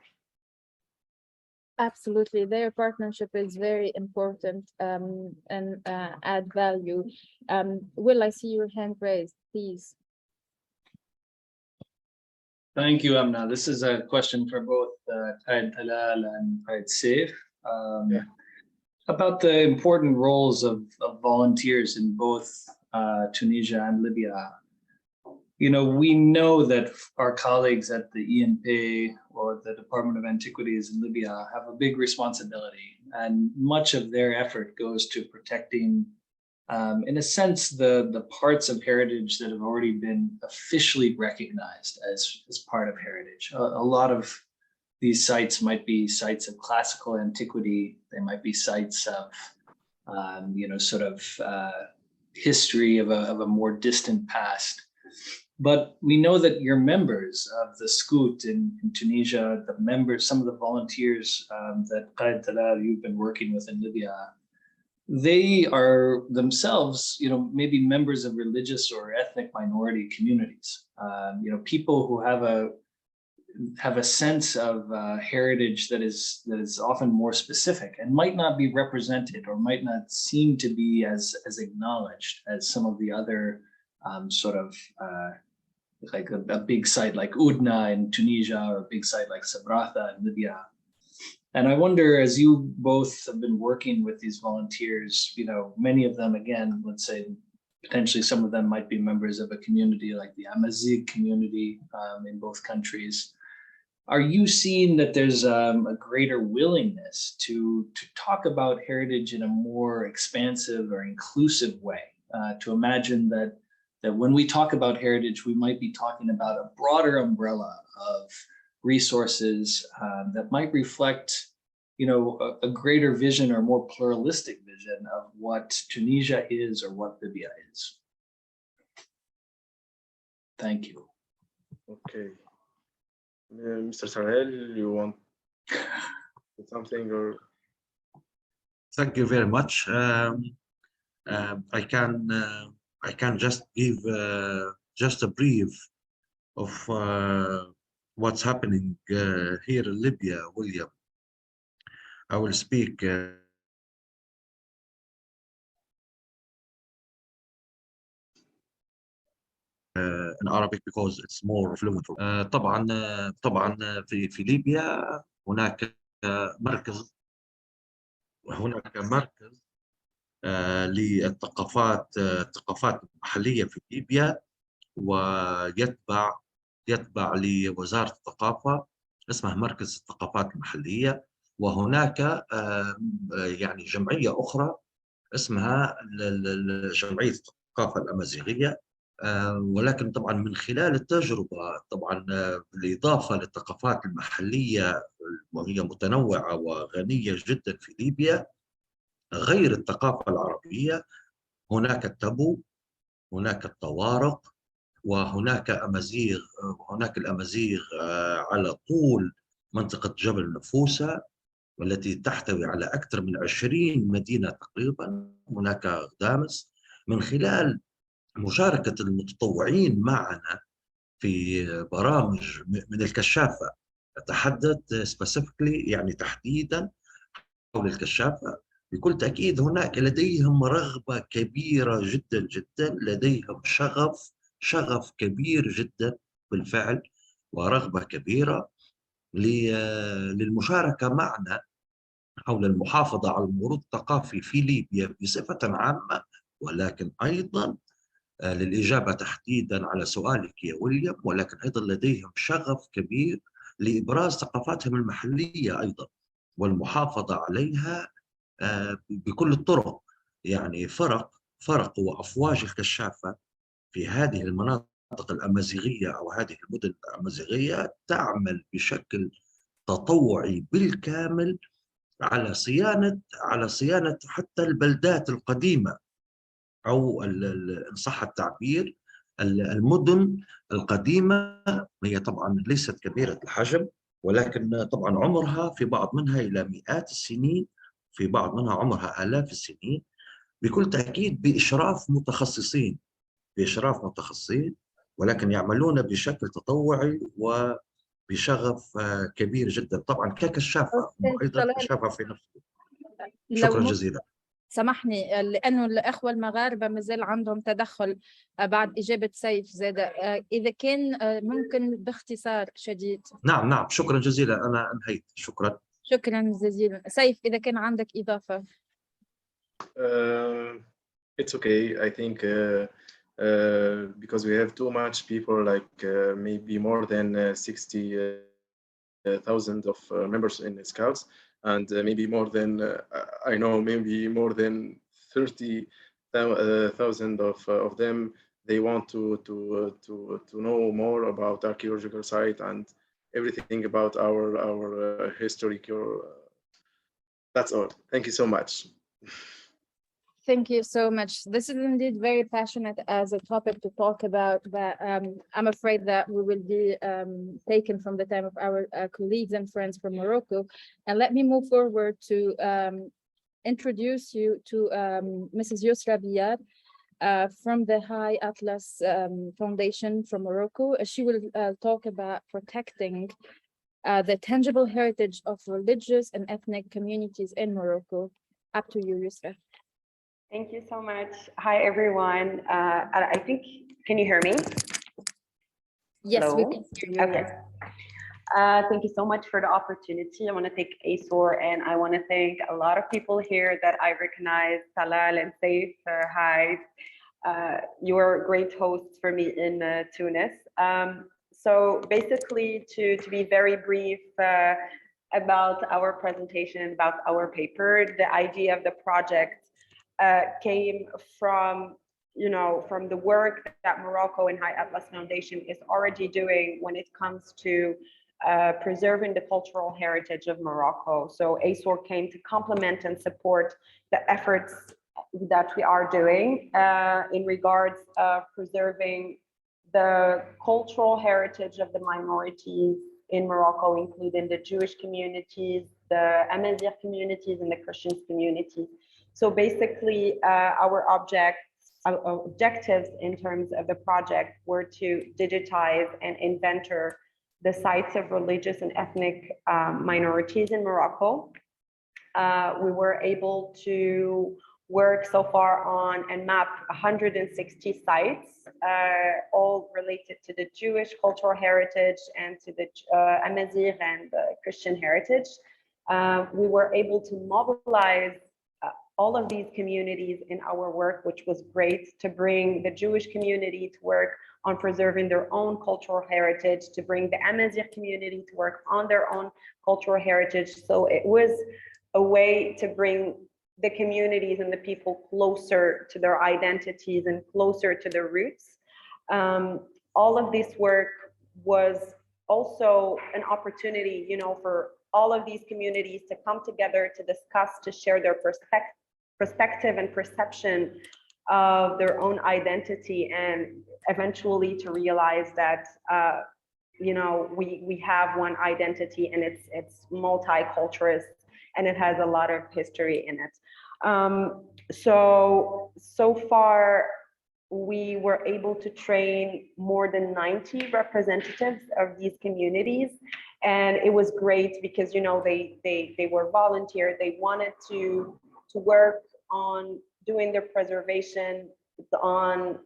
Absolutely, their partnership is very important and add value. Will, I see your hand raised, please. Thank you, Amna. This is a question for both Qaid Talal and Qaid Saif. About the important roles of volunteers in both Tunisia and Libya. You know, we know that our colleagues at the ENP or the Department of Antiquities in Libya have a big responsibility, and much of their effort goes to protecting, in a sense, the parts of heritage that have already been officially recognized as part of heritage. A lot of these sites might be sites of classical antiquity. They might be sites of, you know, sort of history of a more distant past. But we know that your members of the Scout in Tunisia, the members, some of the volunteers that Qaid Talal, you've been working with in Libya, they are themselves, you know, maybe members of religious or ethnic minority communities. You know, people who have a sense of heritage that is often more specific and might not be represented or might not seem to be as acknowledged as some of the other sort of like a big site like Udna in Tunisia or a big site like Sabratha in Libya. And I wonder, as you both have been working with these volunteers, you know, many of them, again, let's say, potentially some of them might be members of a community like the Amazigh community in both countries. Are you seeing that there's a greater willingness to talk about heritage in a more expansive or inclusive way, to imagine that when we talk about heritage, we might be talking about a broader umbrella of resources that might reflect, you know, a greater vision or more pluralistic vision of what Tunisia is or what Libya is? Thank you. Okay. Mr. Sahel, you want something or? Thank you very much. I can just give just a brief of what's happening here in Libya, William. I will speak in Arabic because it's more fluent. طبعا في ليبيا هناك مركز للثقافات المحلية في ليبيا، ويتبع لوزارة الثقافة، اسمه مركز الثقافات المحلية. وهناك يعني جمعية أخرى اسمها جمعية الثقافة الأمازيغية، ولكن طبعا من خلال التجربة طبعا بالإضافة للثقافات المحلية وهي متنوعة وغنية جدا في ليبيا، غير الثقافة العربية هناك التبو، هناك الطوارق، وهناك أمازيغ، وهناك الأمازيغ على طول منطقة جبل نفوسة والتي تحتوي على أكثر من 20 مدينة تقريبا. هناك غدامس. من خلال مشاركة المتطوعين معنا في برامج من الكشافة، أتحدث specifically يعني تحديدا حول الكشافة، بكل تأكيد هناك لديهم رغبة كبيرة جدا جدا، لديهم شغف كبير جدا بالفعل، ورغبة كبيرة للمشاركة معنا حول المحافظة على الموروث الثقافي في ليبيا بصفة عامة، ولكن أيضا للإجابة تحديدا على سؤالك يا ويليام، ولكن أيضا لديهم شغف كبير لإبراز ثقافاتهم المحلية أيضا والمحافظة عليها بكل الطرق. يعني فرق وأفواج الكشافة في هذه المناطق الأمازيغية أو هذه المدن الأمازيغية تعمل بشكل تطوعي بالكامل على صيانة حتى البلدات القديمة، أو إن صح التعبير المدن القديمة. هي طبعا ليست كبيرة الحجم، ولكن طبعا عمرها في بعض منها إلى مئات السنين، في بعض منها عمرها آلاف السنين، بكل تأكيد بإشراف متخصصين، ولكن يعملون بشكل تطوعي وبشغف كبير جدا. طبعا ككشافة أيضا كشافة في نفسه. شكرا جزيلا. سامحني، لأنه الأخوة المغاربة مازال عندهم تدخل بعد إجابة سيف زاد، إذا كان ممكن باختصار شديد. نعم شكرا جزيلا، أنا أنهيت. شكرا جزيلا. سيف، إذا كان عندك إضافة. It's okay. I think because we have too much people, like maybe more than 60,000 of members in Scouts, and maybe more than I know, maybe more than 30,000 of them. They want to know more about archaeological site and everything about our historical. That's all. Thank you so much. Thank you so much. This is indeed very passionate as a topic to talk about, but I'm afraid that we will be taken from the time of our colleagues and friends from Morocco. And let me move forward to introduce you to Mrs. Yusra Biyad from the High Atlas Foundation from Morocco. She will talk about protecting the tangible heritage of religious and ethnic communities in Morocco. Up to you, Yusra. Thank you so much. Hi, everyone. I think, can you hear me? Yes, Hello? we can hear you. Okay. Thank you so much for the opportunity. I want to thank ASOR, and I want to thank a lot of people here that I recognize, Talal and Saif, Hyde. You are great hosts for me in Tunis. So basically, to be very brief about our presentation, about our paper, the idea of the project came from, from the work that Morocco and High Atlas Foundation is already doing when it comes to preserving the cultural heritage of Morocco. So ASOR came to complement and support the efforts that we are doing in regards of preserving the cultural heritage of the minorities in Morocco, including the Jewish communities, the Amazigh communities, and the Christian communities. So basically, our objectives in terms of the project were to digitize and inventor the sites of religious and ethnic minorities in Morocco. We were able to work so far on and map 160 sites, all related to the Jewish cultural heritage and to the Amazigh and the Christian heritage. We were able to mobilize all of these communities in our work, which was great, to bring the Jewish community to work on preserving their own cultural heritage, to bring the Amazigh community to work on their own cultural heritage. So it was a way to bring the communities and the people closer to their identities and closer to their roots. All of this work was also an opportunity, you know, for all of these communities to come together, to discuss, to share their perspective and perception of their own identity, and eventually to realize that you know, we have one identity, and it's multiculturalist, and it has a lot of history in it. So far, we were able to train more than 90 representatives of these communities. And it was great because, you know, they were volunteer. They wanted to work on doing their preservation, on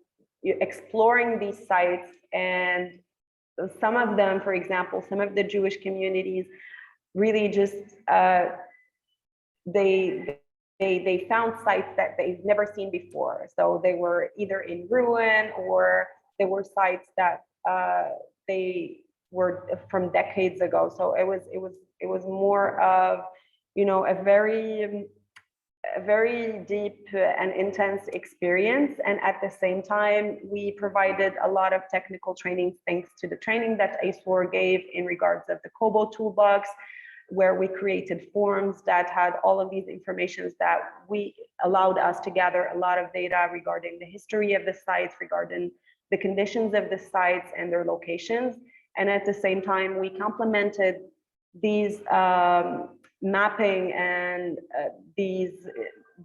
exploring these sites. And some of them, for example, some of the Jewish communities really just, they found sites that they've never seen before. So they were either in ruin, or they were sites that they were from decades ago. So it was more of, you know, a very deep and intense experience. And at the same time, we provided a lot of technical training, thanks to the training that ASOR gave in regards of the Kobo toolbox, where we created forms that had all of these informations that we allowed us to gather a lot of data regarding the history of the sites, regarding the conditions of the sites and their locations. And at the same time, we complemented these mapping and these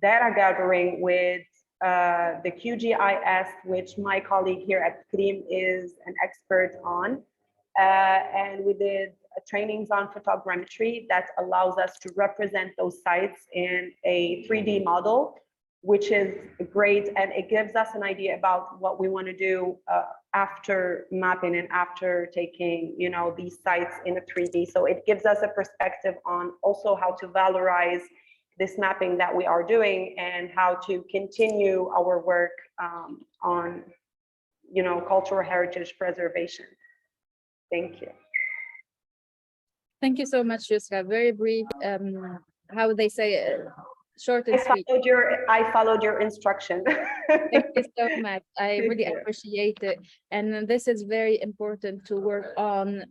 data gathering with the QGIS, which my colleague here at CRIM is an expert on. And we did trainings on photogrammetry that allows us to represent those sites in a 3D model, which is great. And it gives us an idea about what we want to do after mapping and after taking, you know, these sites in a 3D. So it gives us a perspective on also how to valorize this mapping that we are doing, and how to continue our work on, you know, cultural heritage preservation. Thank you. Thank you so much, Yusra. Very brief, how would they say, short and sweet. I followed your instruction. Thank you so much. I Thank really you. appreciate it. And this is very important to work on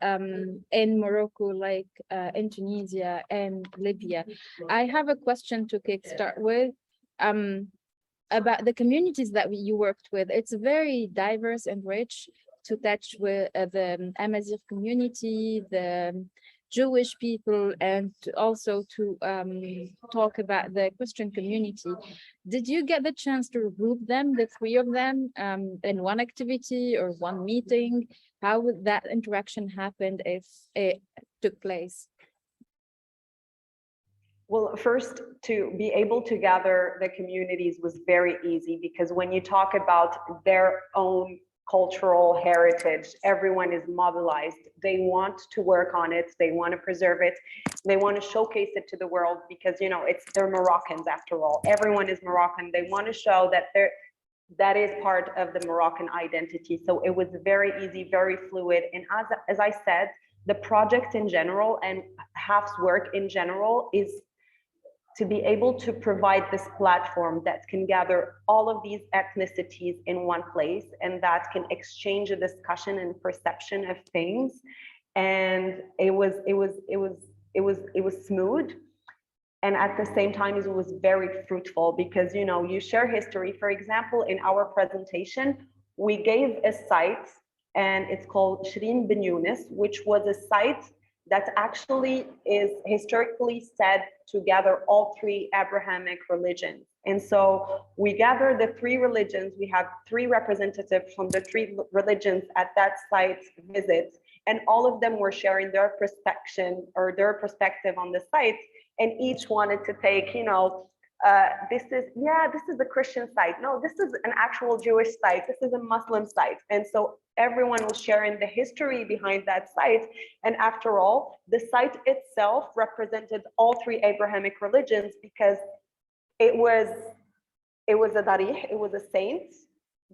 in Morocco, like in Tunisia and Libya. I have a question to kickstart with about the communities that you worked with. It's very diverse and rich, to touch with the Amazigh community, the Jewish people, and also to talk about the Christian community. Did you get the chance to group them, the three of them, in one activity or one meeting? How would that interaction happen if it took place? Well, first, to be able to gather the communities was very easy, because when you talk about their own cultural heritage, everyone is mobilized. They want to work on it. They want to preserve it. They want to showcase it to the world, because, you know, they're Moroccans after all. Everyone is Moroccan. They want to show that that is part of the Moroccan identity. So it was very easy, very fluid. And as I said, the project in general and HAF's work in general is to be able to provide this platform that can gather all of these ethnicities in one place, and that can exchange a discussion and perception of things. And it was smooth. And at the same time, it was very fruitful, because, you know, you share history. For example, in our presentation, we gave a site and it's called Shireen bin Yunus, which was a site that actually is historically said to gather all three Abrahamic religions. And so we gather the three religions. We have three representatives from the three religions at that site visit, and all of them were sharing their perspective on the site, and each wanted to take, this is a Christian site. No, this is an actual Jewish site. This is a Muslim site. And so everyone was sharing the history behind that site. And after all, the site itself represented all three Abrahamic religions, because it was a darih, it was a saint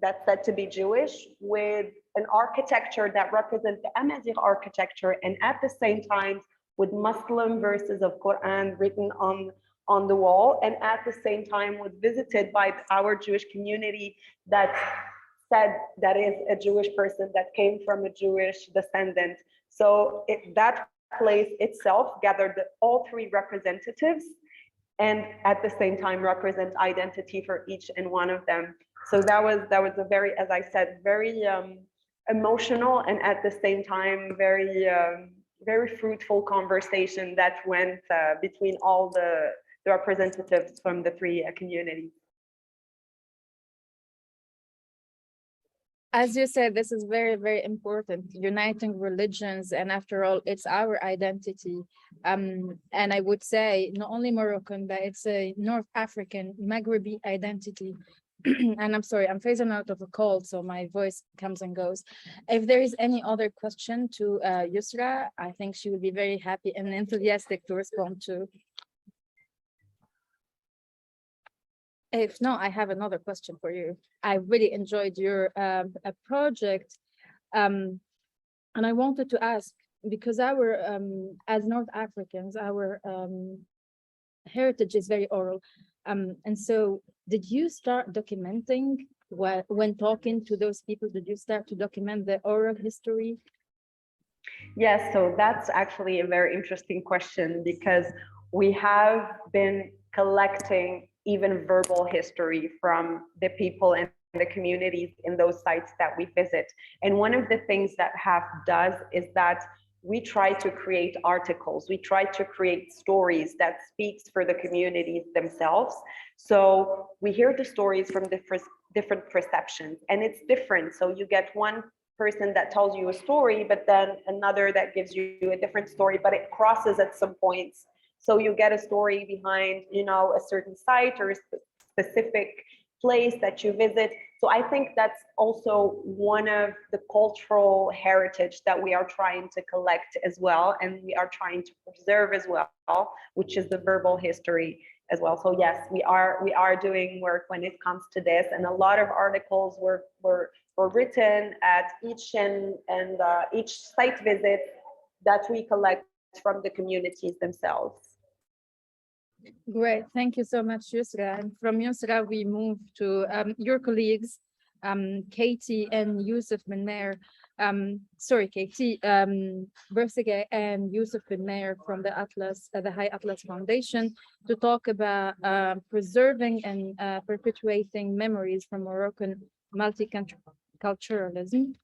that's said to be Jewish, with an architecture that represents the Amazigh architecture, and at the same time with Muslim verses of Quran written on the wall, and at the same time was visited by our Jewish community that said that is a Jewish person that came from a Jewish descendant. So that place itself gathered all three representatives, and at the same time represent identity for each and one of them. So that was a very, as I said, very emotional, and at the same time very fruitful conversation that went between all the representatives from the three communities. As you said, this is very, very important, uniting religions, and after all, it's our identity. And I would say not only Moroccan, but it's a North African, Maghrebi identity. And I'm sorry, I'm phasing out of a cold, so my voice comes and goes. If there is any other question to Yusra, I think she would be very happy and enthusiastic to respond to. If not, I have another question for you. I really enjoyed your project, and I wanted to ask, because our, as North Africans, our heritage is very oral. And so did you start documenting when talking to those people? Did you start to document the oral history? Yes, so that's actually a very interesting question, because we have been collecting even verbal history from the people and the communities in those sites that we visit. And one of the things that HAF does is that we try to create articles, we try to create stories that speaks for the communities themselves. So we hear the stories from different perceptions, and it's different. So you get one person that tells you a story, but then another that gives you a different story, but it crosses at some points. So you get a story behind, a certain site or a specific place that you visit. So I think that's also one of the cultural heritage that we are trying to collect as well, and we are trying to preserve as well, which is the verbal history as well. So yes, we are doing work when it comes to this, and a lot of articles were written at each and each site visit that we collect from the communities themselves. Great, thank you so much, Yusra. And from Yusra, we move to your colleagues, Katie and Yusuf bin Meir. Katie Bersege and Yusuf bin Meir from the High Atlas Foundation, to talk about preserving and perpetuating memories from Moroccan multiculturalism.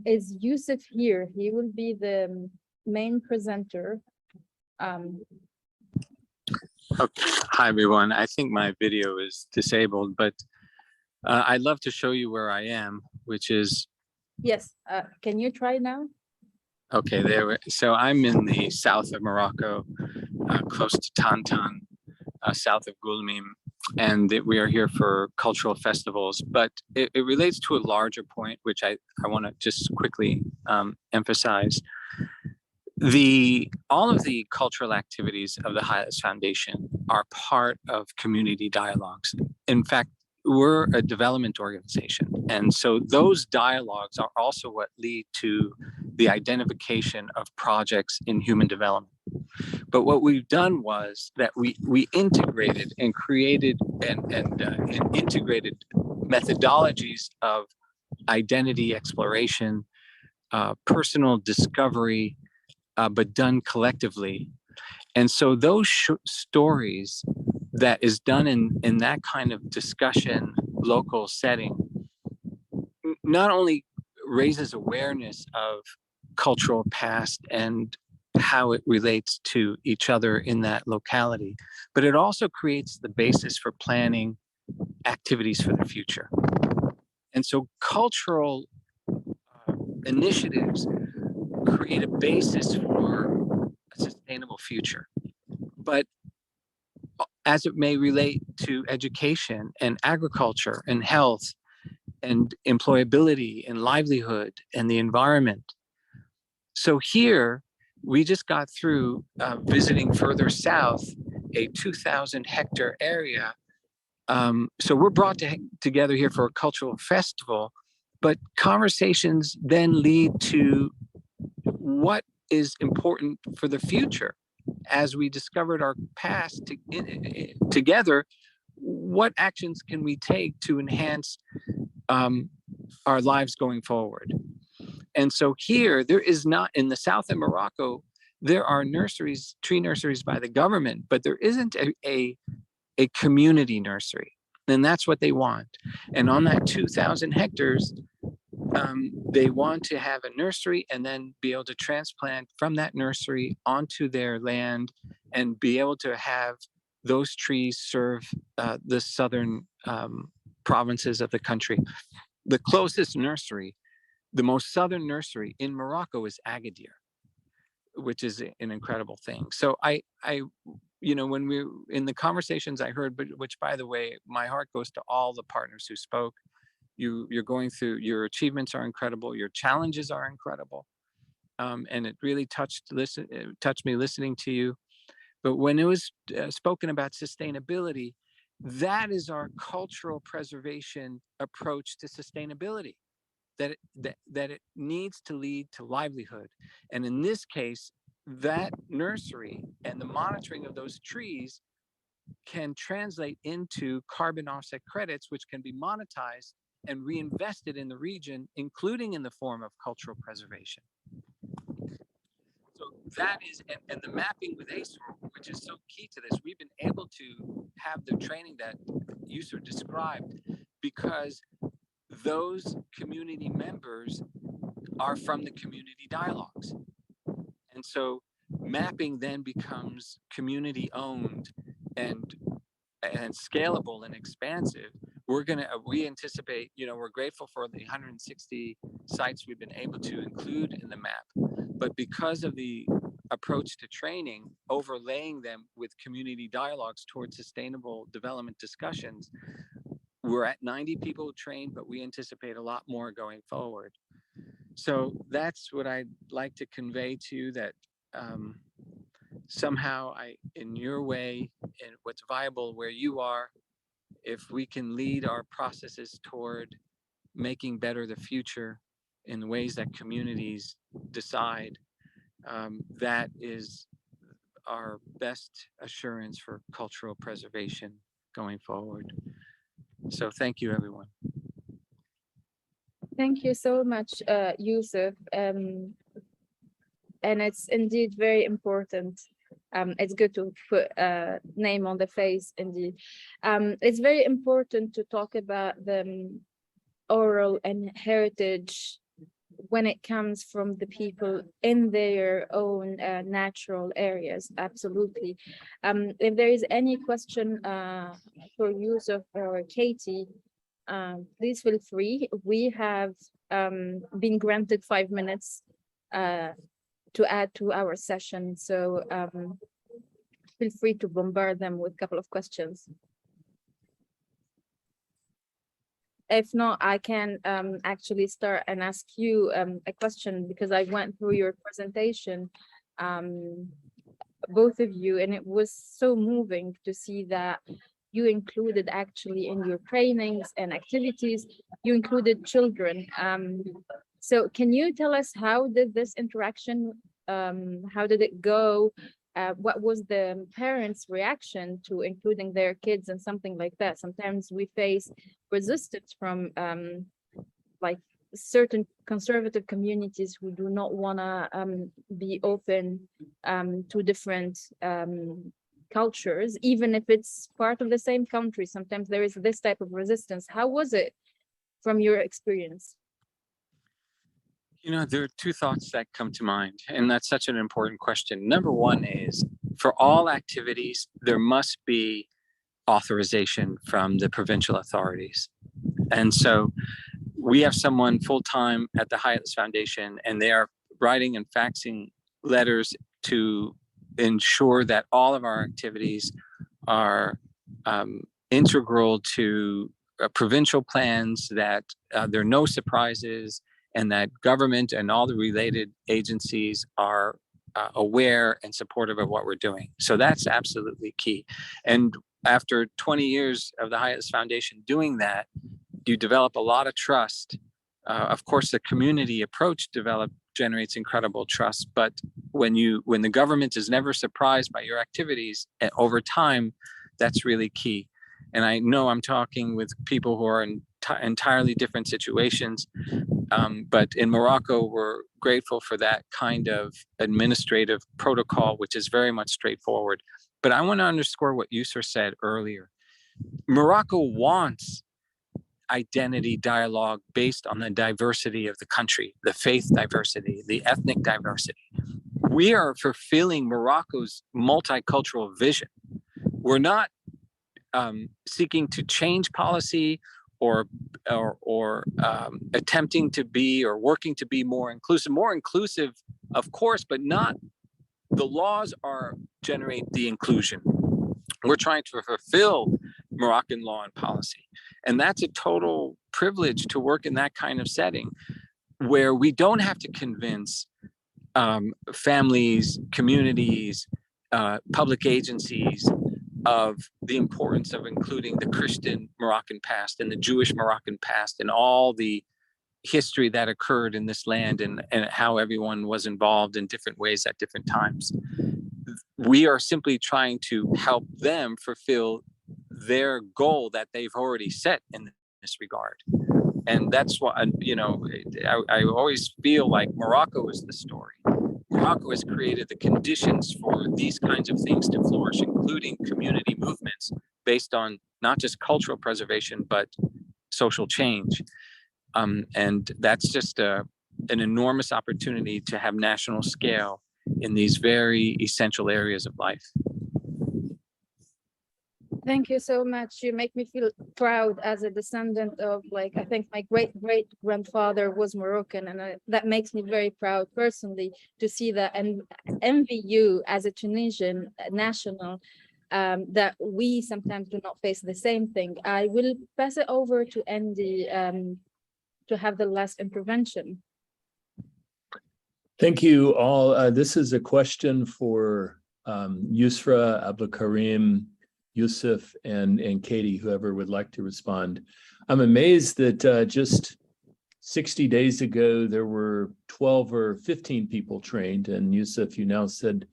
Is Yusuf here? He will be the main presenter. Okay. Hi, everyone. I think my video is disabled, but I'd love to show you where I am, which is... Yes. Can you try now? Okay, so I'm in the south of Morocco, close to Tantan, south of Gulmim, and we are here for cultural festivals, but it relates to a larger point, which I want to just quickly emphasize. All of the cultural activities of the High Atlas Foundation are part of community dialogues. In fact, we're a development organization. And so those dialogues are also what lead to the identification of projects in human development. But what we've done was that we integrated and created and integrated methodologies of identity exploration, personal discovery, but done collectively. And so those stories that is done in that kind of discussion, local setting, not only raises awareness of cultural past and how it relates to each other in that locality. But it also creates the basis for planning activities for the future. And so cultural initiatives create a basis for a sustainable future. But as it may relate to education and agriculture and health and employability and livelihood and the environment. So here, we just got through visiting further south, a 2,000 hectare area. So we're brought together here for a cultural festival, but conversations then lead to what is important for the future. As we discovered our past together, what actions can we take to enhance our lives going forward? And so here, there is not, in the south of Morocco, there are nurseries, tree nurseries by the government, but there isn't a community nursery. And that's what they want. And on that 2,000 hectares, they want to have a nursery and then be able to transplant from that nursery onto their land and be able to have those trees serve the southern provinces of the country. The closest nursery, the most southern nursery in Morocco is Agadir, which is an incredible thing. So I you know, when we in the conversations I heard, but which by the way, my heart goes to all the partners who spoke. You're going through, your achievements are incredible, your challenges are incredible. And it really touched me listening to you. But when it was spoken about sustainability, that is our cultural preservation approach to sustainability, that it needs to lead to livelihood. And in this case, that nursery and the monitoring of those trees can translate into carbon offset credits, which can be monetized and reinvested in the region, including in the form of cultural preservation. So that is, and the mapping with ASOR, which is so key to this, we've been able to have the training that Yusuf described because those community members are from the community dialogues. And so mapping then becomes community owned and scalable and expansive. We anticipate, you know, we're grateful for the 160 sites we've been able to include in the map, but because of the approach to training, overlaying them with community dialogues towards sustainable development discussions, we're at 90 people trained, but we anticipate a lot more going forward. So that's what I'd like to convey to you, that somehow in your way, and what's viable where you are, if we can lead our processes toward making better the future in the ways that communities decide, that is our best assurance for cultural preservation going forward. So thank you, everyone. Thank you so much, Yusuf. And it's indeed very important. It's good to put a name on the face, indeed. It's very important to talk about the oral and heritage when it comes from the people in their own natural areas, absolutely. If there is any question for Yusuf or Katie, please feel free. We have been granted 5 minutes to add to our session, so feel free to bombard them with a couple of questions. If not, I can actually start and ask you a question, because I went through your presentation, both of you, and it was so moving to see that you included actually in your trainings and activities, you included children. So can you tell us, how did this interaction, how did it go? What was the parents' reaction to including their kids in something like that? Sometimes we face resistance from like certain conservative communities who do not want to be open to different cultures, even if it's part of the same country. Sometimes there is this type of resistance. How was it from your experience? You know, there are two thoughts that come to mind, and that's such an important question. Number one is, for all activities, there must be authorization from the provincial authorities. And so we have someone full-time at the High Atlas Foundation, and they are writing and faxing letters to ensure that all of our activities are integral to provincial plans, that there are no surprises, and that government and all the related agencies are aware and supportive of what we're doing. So that's absolutely key. And after 20 years of the High Atlas Foundation doing that, you develop a lot of trust. Of course, the community approach generates incredible trust. But when the government is never surprised by your activities over time, that's really key. And I know I'm talking with people who are in entirely different situations. But in Morocco, we're grateful for that kind of administrative protocol, which is very much straightforward. But I want to underscore what Yusra said earlier. Morocco wants identity dialogue based on the diversity of the country, the faith diversity, the ethnic diversity. We are fulfilling Morocco's multicultural vision. We're not seeking to change policy or attempting to be or working to be more inclusive, of course, but not. The laws generate the inclusion. We're trying to fulfill Moroccan law and policy. And that's a total privilege to work in that kind of setting where we don't have to convince families, communities, public agencies of the importance of including the Christian Moroccan past and the Jewish Moroccan past and all the history that occurred in this land and how everyone was involved in different ways at different times. We are simply trying to help them fulfill their goal that they've already set in this regard. And that's why, I always feel like Morocco is the story. Morocco has created the conditions for these kinds of things to flourish, including community movements based on not just cultural preservation, but social change. And that's just an enormous opportunity to have national scale in these very essential areas of life. Thank you so much. You make me feel proud as a descendant of, I think my great-great-grandfather was Moroccan, and that makes me very proud personally to see that, and envy you as a Tunisian national, that we sometimes do not face the same thing. I will pass it over to Andy to have the last intervention. Thank you all. This is a question for Yusra, Abdul Karim, Yusuf, and Katie, whoever would like to respond. I'm amazed that just 60 days ago, there were 12 or 15 people trained, and Yusuf, you now said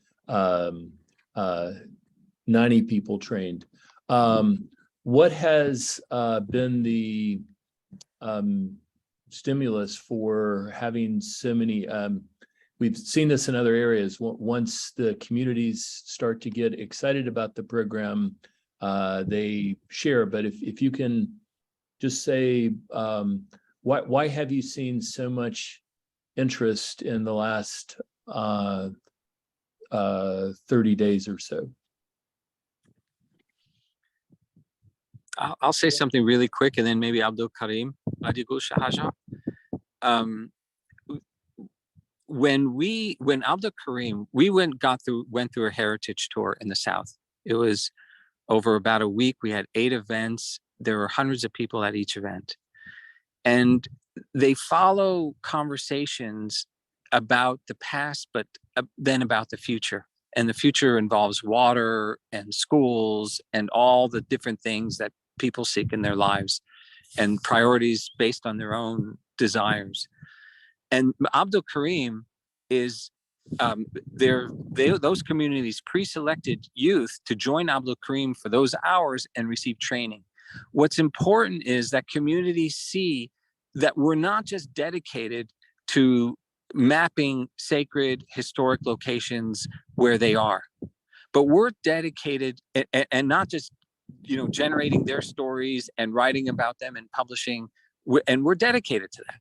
90 people trained. What has been the stimulus for having so many? We've seen this in other areas. Once the communities start to get excited about the program, they share. But if you can just say, why have you seen so much interest in the last 30 days or so? I'll say something really quick, and then maybe Abdul Karim. When Abdul Karim, we went through a heritage tour in the South. It was over about a week. We had 8 events. There were hundreds of people at each event. And they follow conversations about the past, but then about the future. And the future involves water and schools and all the different things that people seek in their lives and priorities based on their own desires. And Abdul Karim is those communities pre-selected youth to join Abdul Karim for those hours and receive training. What's important is that communities see that we're not just dedicated to mapping sacred historic locations where they are, but we're dedicated and not just generating their stories and writing about them and publishing, and we're dedicated to that.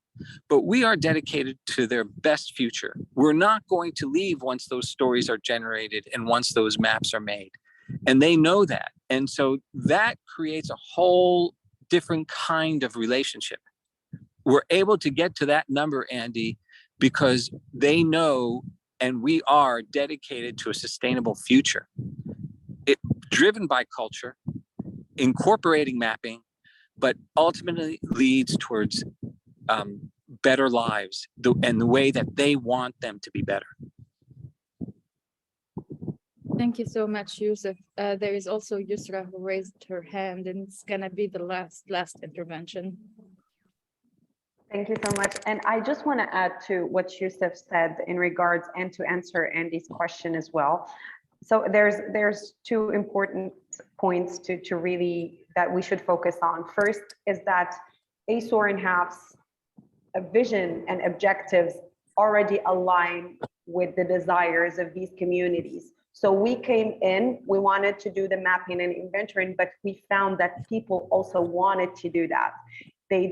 but we are dedicated to their best future. We're not going to leave once those stories are generated and once those maps are made. And they know that. And so that creates a whole different kind of relationship. We're able to get to that number, Andy, because they know and we are dedicated to a sustainable future. Driven by culture, incorporating mapping, but ultimately leads towards better lives and the way that they want them to be better. Thank you so much, Yusuf. There is also Yusra who raised her hand, and it's gonna be the last intervention. Thank you so much. And I just want to add to what Yusuf said in regards and to answer Andy's question as well. So there's two important points to really that we should focus on. First is that ASOR and HAF's vision and objectives already align with the desires of these communities. So we came in, we wanted to do the mapping and inventorying, but we found that people also wanted to do that. They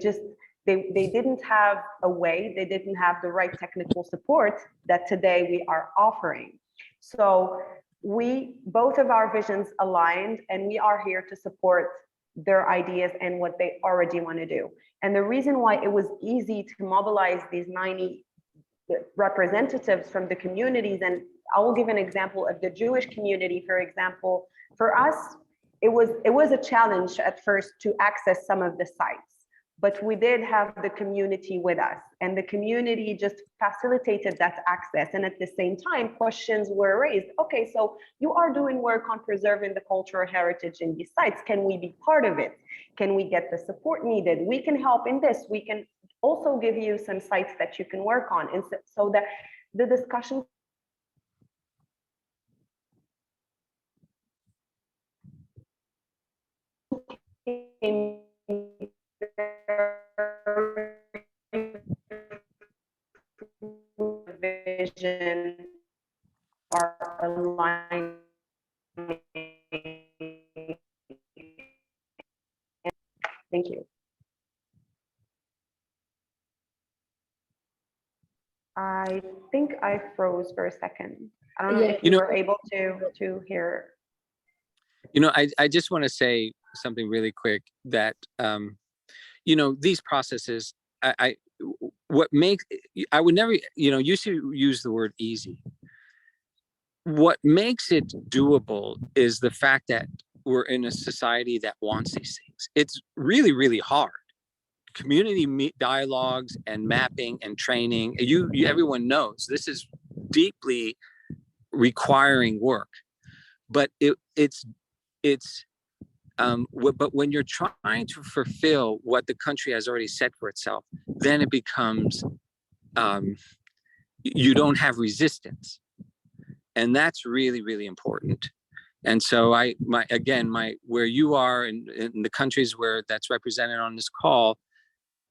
didn't have a way, they didn't have the right technical support that today we are offering. So both of our visions aligned, and we are here to support their ideas and what they already want to do. And the reason why it was easy to mobilize these 90 representatives from the communities, and I will give an example of the Jewish community, for example. For us, it was a challenge at first to access some of the sites, but we did have the community with us, and the community just facilitated that access. And at the same time, questions were raised. Okay, so you are doing work on preserving the cultural heritage in these sites. Can we be part of it? Can we get the support needed? We can help in this. We can also give you some sites that you can work on. And so that the discussion vision are aligned. Thank you. I think I froze for a second. I don't know if you were able to hear. I just want to say something really quick that, these processes, I would never, you should use the word easy. What makes it doable is the fact that we're in a society that wants these things. It's really, really hard. Community dialogues and mapping and training, everyone knows this is deeply requiring work, but but when you're trying to fulfill what the country has already set for itself, then it becomes, you don't have resistance. And that's really, really important. And so where you are in the countries where that's represented on this call,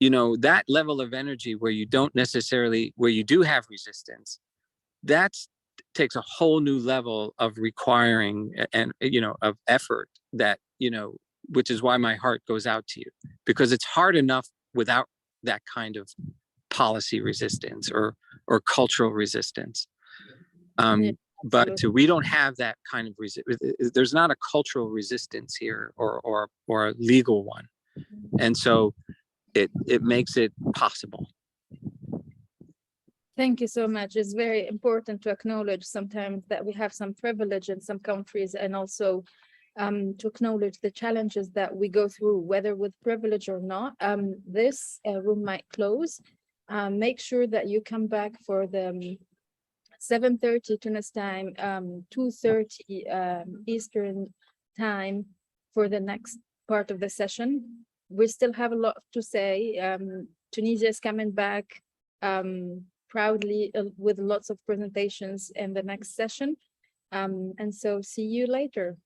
that level of energy where you do have resistance, that takes a whole new level of requiring and, of effort that, which is why my heart goes out to you, because it's hard enough without that kind of policy resistance or cultural resistance. But we don't have that kind of there's not a cultural resistance here or a legal one. And so it makes it possible. Thank you so much. It's very important to acknowledge sometimes that we have some privilege in some countries, and also to acknowledge the challenges that we go through, whether with privilege or not. This room might close. Make sure that you come back for the 7:30 Tunis time, 2:30 Eastern time for the next part of the session. We still have a lot to say. Tunisia is coming back proudly with lots of presentations in the next session. And so see you later.